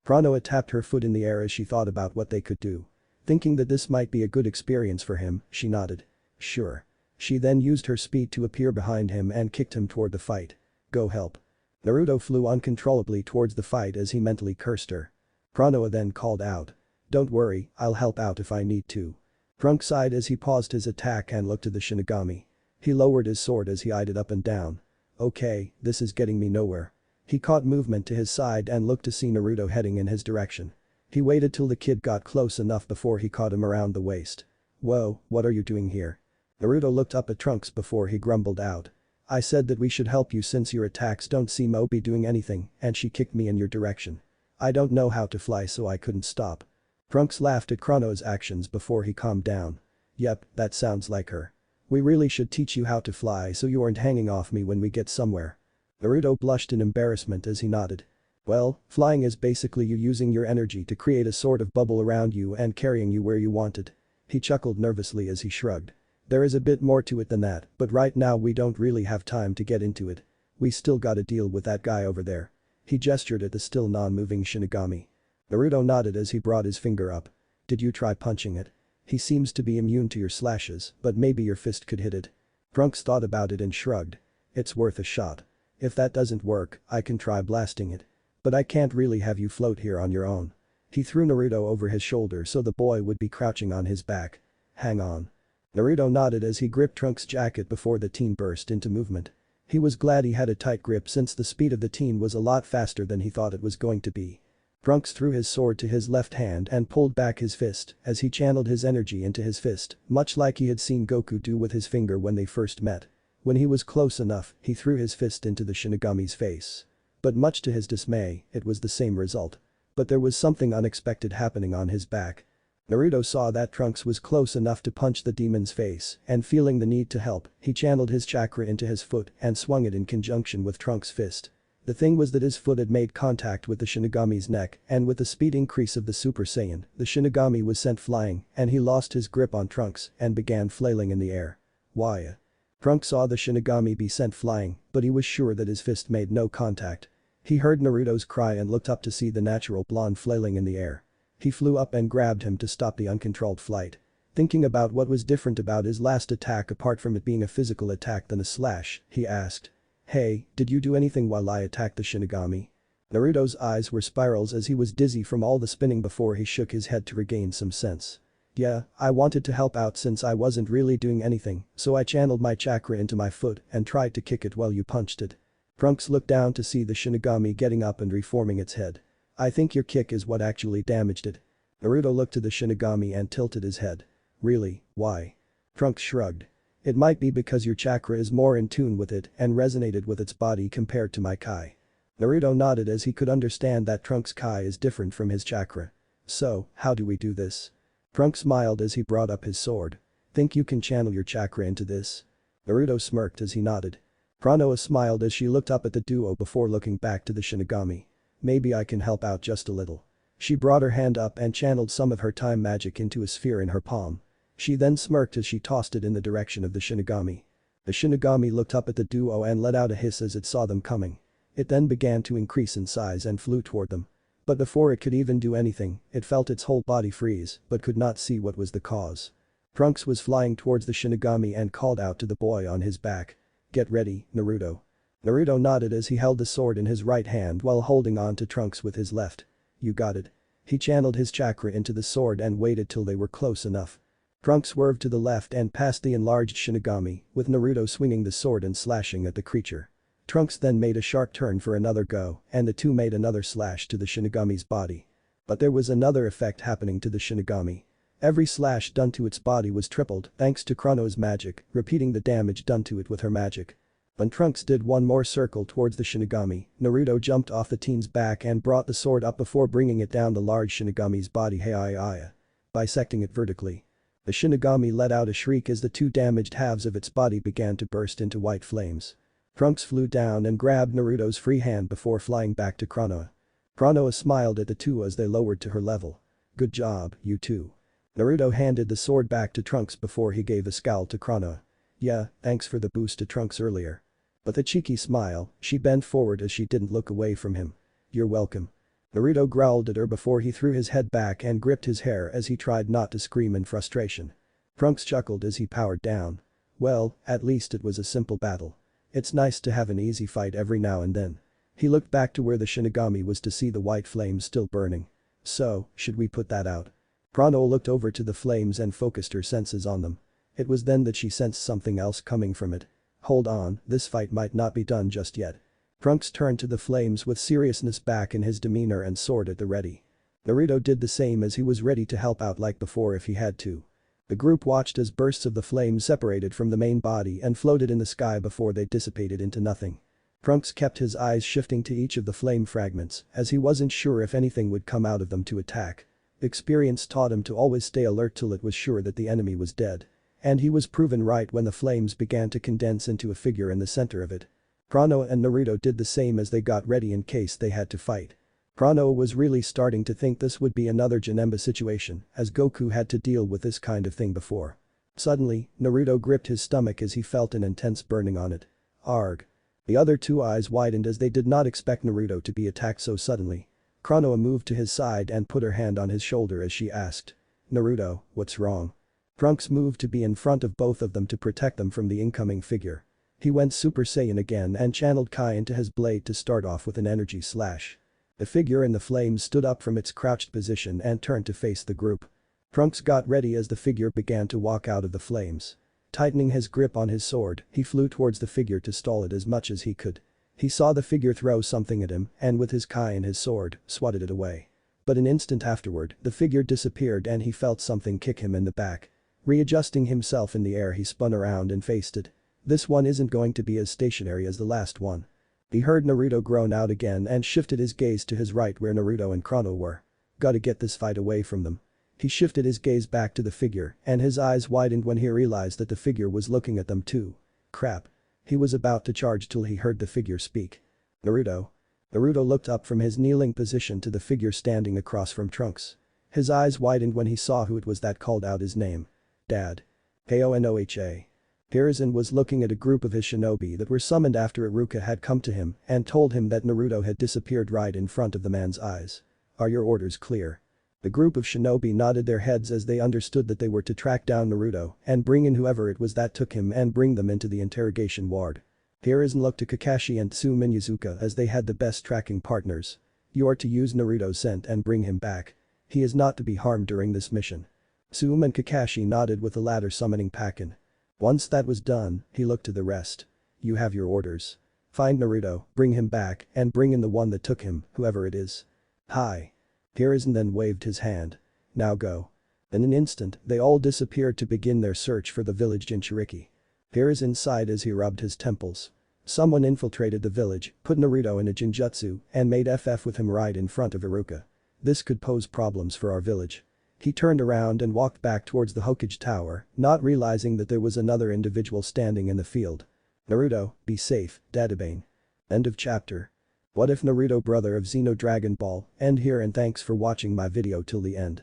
Pranoa tapped her foot in the air as she thought about what they could do. Thinking that this might be a good experience for him, she nodded. Sure. She then used her speed to appear behind him and kicked him toward the fight. Go help. Naruto flew uncontrollably towards the fight as he mentally cursed her. Pranoa then called out. Don't worry, I'll help out if I need to. Trunks sighed as he paused his attack and looked to the Shinigami. He lowered his sword as he eyed it up and down. Okay, this is getting me nowhere. He caught movement to his side and looked to see Naruto heading in his direction. He waited till the kid got close enough before he caught him around the waist. Whoa, what are you doing here? Naruto looked up at Trunks before he grumbled out. I said that we should help you since your attacks don't seem to be doing anything and she kicked me in your direction. I don't know how to fly so I couldn't stop. Trunks laughed at Chrono's actions before he calmed down. Yep, that sounds like her. We really should teach you how to fly so you aren't hanging off me when we get somewhere. Naruto blushed in embarrassment as he nodded. Well, flying is basically you using your energy to create a sort of bubble around you and carrying you where you wanted. He chuckled nervously as he shrugged. There is a bit more to it than that, but right now we don't really have time to get into it. We still gotta deal with that guy over there. He gestured at the still non-moving Shinigami. Naruto nodded as he brought his finger up. Did you try punching it? He seems to be immune to your slashes, but maybe your fist could hit it. Trunks thought about it and shrugged. It's worth a shot. If that doesn't work, I can try blasting it. But I can't really have you float here on your own. He threw Naruto over his shoulder so the boy would be crouching on his back. Hang on. Naruto nodded as he gripped Trunks' jacket before the teen burst into movement. He was glad he had a tight grip since the speed of the teen was a lot faster than he thought it was going to be. Trunks threw his sword to his left hand and pulled back his fist as he channeled his energy into his fist, much like he had seen Goku do with his finger when they first met. When he was close enough, he threw his fist into the Shinigami's face. But much to his dismay, it was the same result. But there was something unexpected happening on his back. Naruto saw that Trunks was close enough to punch the demon's face, and feeling the need to help, he channeled his chakra into his foot and swung it in conjunction with Trunks' fist. The thing was that his foot had made contact with the Shinigami's neck, and with the speed increase of the Super Saiyan, the Shinigami was sent flying, and he lost his grip on Trunks and began flailing in the air. Why? Trunks saw the Shinigami be sent flying, but he was sure that his fist made no contact. He heard Naruto's cry and looked up to see the natural blonde flailing in the air. He flew up and grabbed him to stop the uncontrolled flight. Thinking about what was different about his last attack apart from it being a physical attack than a slash, he asked. Hey, did you do anything while I attacked the Shinigami? Naruto's eyes were spirals as he was dizzy from all the spinning before he shook his head to regain some sense. Yeah, I wanted to help out since I wasn't really doing anything, so I channeled my chakra into my foot and tried to kick it while you punched it. Trunks looked down to see the Shinigami getting up and reforming its head. I think your kick is what actually damaged it. Naruto looked to the Shinigami and tilted his head. Really, why? Trunks shrugged. It might be because your chakra is more in tune with it and resonated with its body compared to my Kai. Naruto nodded as he could understand that Trunks' Kai is different from his chakra. So, how do we do this? Trunks smiled as he brought up his sword. Think you can channel your chakra into this? Naruto smirked as he nodded. Pranoa smiled as she looked up at the duo before looking back to the Shinigami. Maybe I can help out just a little. She brought her hand up and channeled some of her time magic into a sphere in her palm. She then smirked as she tossed it in the direction of the Shinigami. The Shinigami looked up at the duo and let out a hiss as it saw them coming. It then began to increase in size and flew toward them. But before it could even do anything, it felt its whole body freeze but could not see what was the cause. Trunks was flying towards the Shinigami and called out to the boy on his back. Get ready, Naruto. Naruto nodded as he held the sword in his right hand while holding on to Trunks with his left. You got it. He channeled his chakra into the sword and waited till they were close enough. Trunks swerved to the left and past the enlarged Shinigami, with Naruto swinging the sword and slashing at the creature. Trunks then made a sharp turn for another go, and the two made another slash to the Shinigami's body. But there was another effect happening to the Shinigami. Every slash done to its body was tripled thanks to Chrono's magic, repeating the damage done to it with her magic. When Trunks did one more circle towards the Shinigami, Naruto jumped off the teen's back and brought the sword up before bringing it down the large Shinigami's body. Hey. bisecting it vertically. The Shinigami let out a shriek as the two damaged halves of its body began to burst into white flames. Trunks flew down and grabbed Naruto's free hand before flying back to Konoha. Konoha smiled at the two as they lowered to her level. "Good job, you two." Naruto handed the sword back to Trunks before he gave a scowl to Konoha. "Yeah, thanks for the boost to Trunks earlier." With a cheeky smile, she bent forward as she didn't look away from him. "You're welcome." Naruto growled at her before he threw his head back and gripped his hair as he tried not to scream in frustration. Trunks chuckled as he powered down. Well, at least it was a simple battle. It's nice to have an easy fight every now and then. He looked back to where the Shinigami was to see the white flames still burning. "So, should we put that out?" Konoha looked over to the flames and focused her senses on them. It was then that she sensed something else coming from it. "Hold on, this fight might not be done just yet." Trunks turned to the flames with seriousness back in his demeanor and sword at the ready. Naruto did the same as he was ready to help out like before if he had to. The group watched as bursts of the flames separated from the main body and floated in the sky before they dissipated into nothing. Trunks kept his eyes shifting to each of the flame fragments as he wasn't sure if anything would come out of them to attack. Experience taught him to always stay alert till it was sure that the enemy was dead. And he was proven right when the flames began to condense into a figure in the center of it. Konoha and Naruto did the same as they got ready in case they had to fight. Konoha was really starting to think this would be another Janemba situation, as Goku had to deal with this kind of thing before. Suddenly, Naruto gripped his stomach as he felt an intense burning on it. Arg. The other two eyes widened as they did not expect Naruto to be attacked so suddenly. Konoha moved to his side and put her hand on his shoulder as she asked. "Naruto, what's wrong?" Trunks moved to be in front of both of them to protect them from the incoming figure. He went Super Saiyan again and channeled Kai into his blade to start off with an energy slash. The figure in the flames stood up from its crouched position and turned to face the group. Trunks got ready as the figure began to walk out of the flames. Tightening his grip on his sword, he flew towards the figure to stall it as much as he could. He saw the figure throw something at him and with his Kai and his sword, swatted it away. But an instant afterward, the figure disappeared and he felt something kick him in the back. Readjusting himself in the air, he spun around and faced it. This one isn't going to be as stationary as the last one. He heard Naruto groan out again and shifted his gaze to his right where Naruto and Konoha were. "Gotta get this fight away from them." He shifted his gaze back to the figure and his eyes widened when he realized that the figure was looking at them too. Crap. He was about to charge till he heard the figure speak. "Naruto." Naruto looked up from his kneeling position to the figure standing across from Trunks. His eyes widened when he saw who it was that called out his name. "Dad." Konoha. Hiruzen was looking at a group of his shinobi that were summoned after Iruka had come to him and told him that Naruto had disappeared right in front of the man's eyes. "Are your orders clear?" The group of shinobi nodded their heads as they understood that they were to track down Naruto and bring in whoever it was that took him and bring them into the interrogation ward. Hiruzen looked to Kakashi and Tsume Miyazuka as they had the best tracking partners. "You are to use Naruto's scent and bring him back. He is not to be harmed during this mission." Tsume and Kakashi nodded with the latter summoning Pakin. Once that was done, he looked to the rest. "You have your orders. Find Naruto, bring him back, and bring in the one that took him, whoever it is." "Hi." Hiruzen then waved his hand. "Now go." In an instant, they all disappeared to begin their search for the village Jinchuriki. Hiruzen sighed as he rubbed his temples. Someone infiltrated the village, put Naruto in a Jinjutsu, and made FF with him right in front of Iruka. This could pose problems for our village. He turned around and walked back towards the Hokage Tower, not realizing that there was another individual standing in the field. "Naruto, be safe, Dadabane." End of chapter. What if Naruto brother of Zeno Dragon Ball? End here and thanks for watching my video till the end.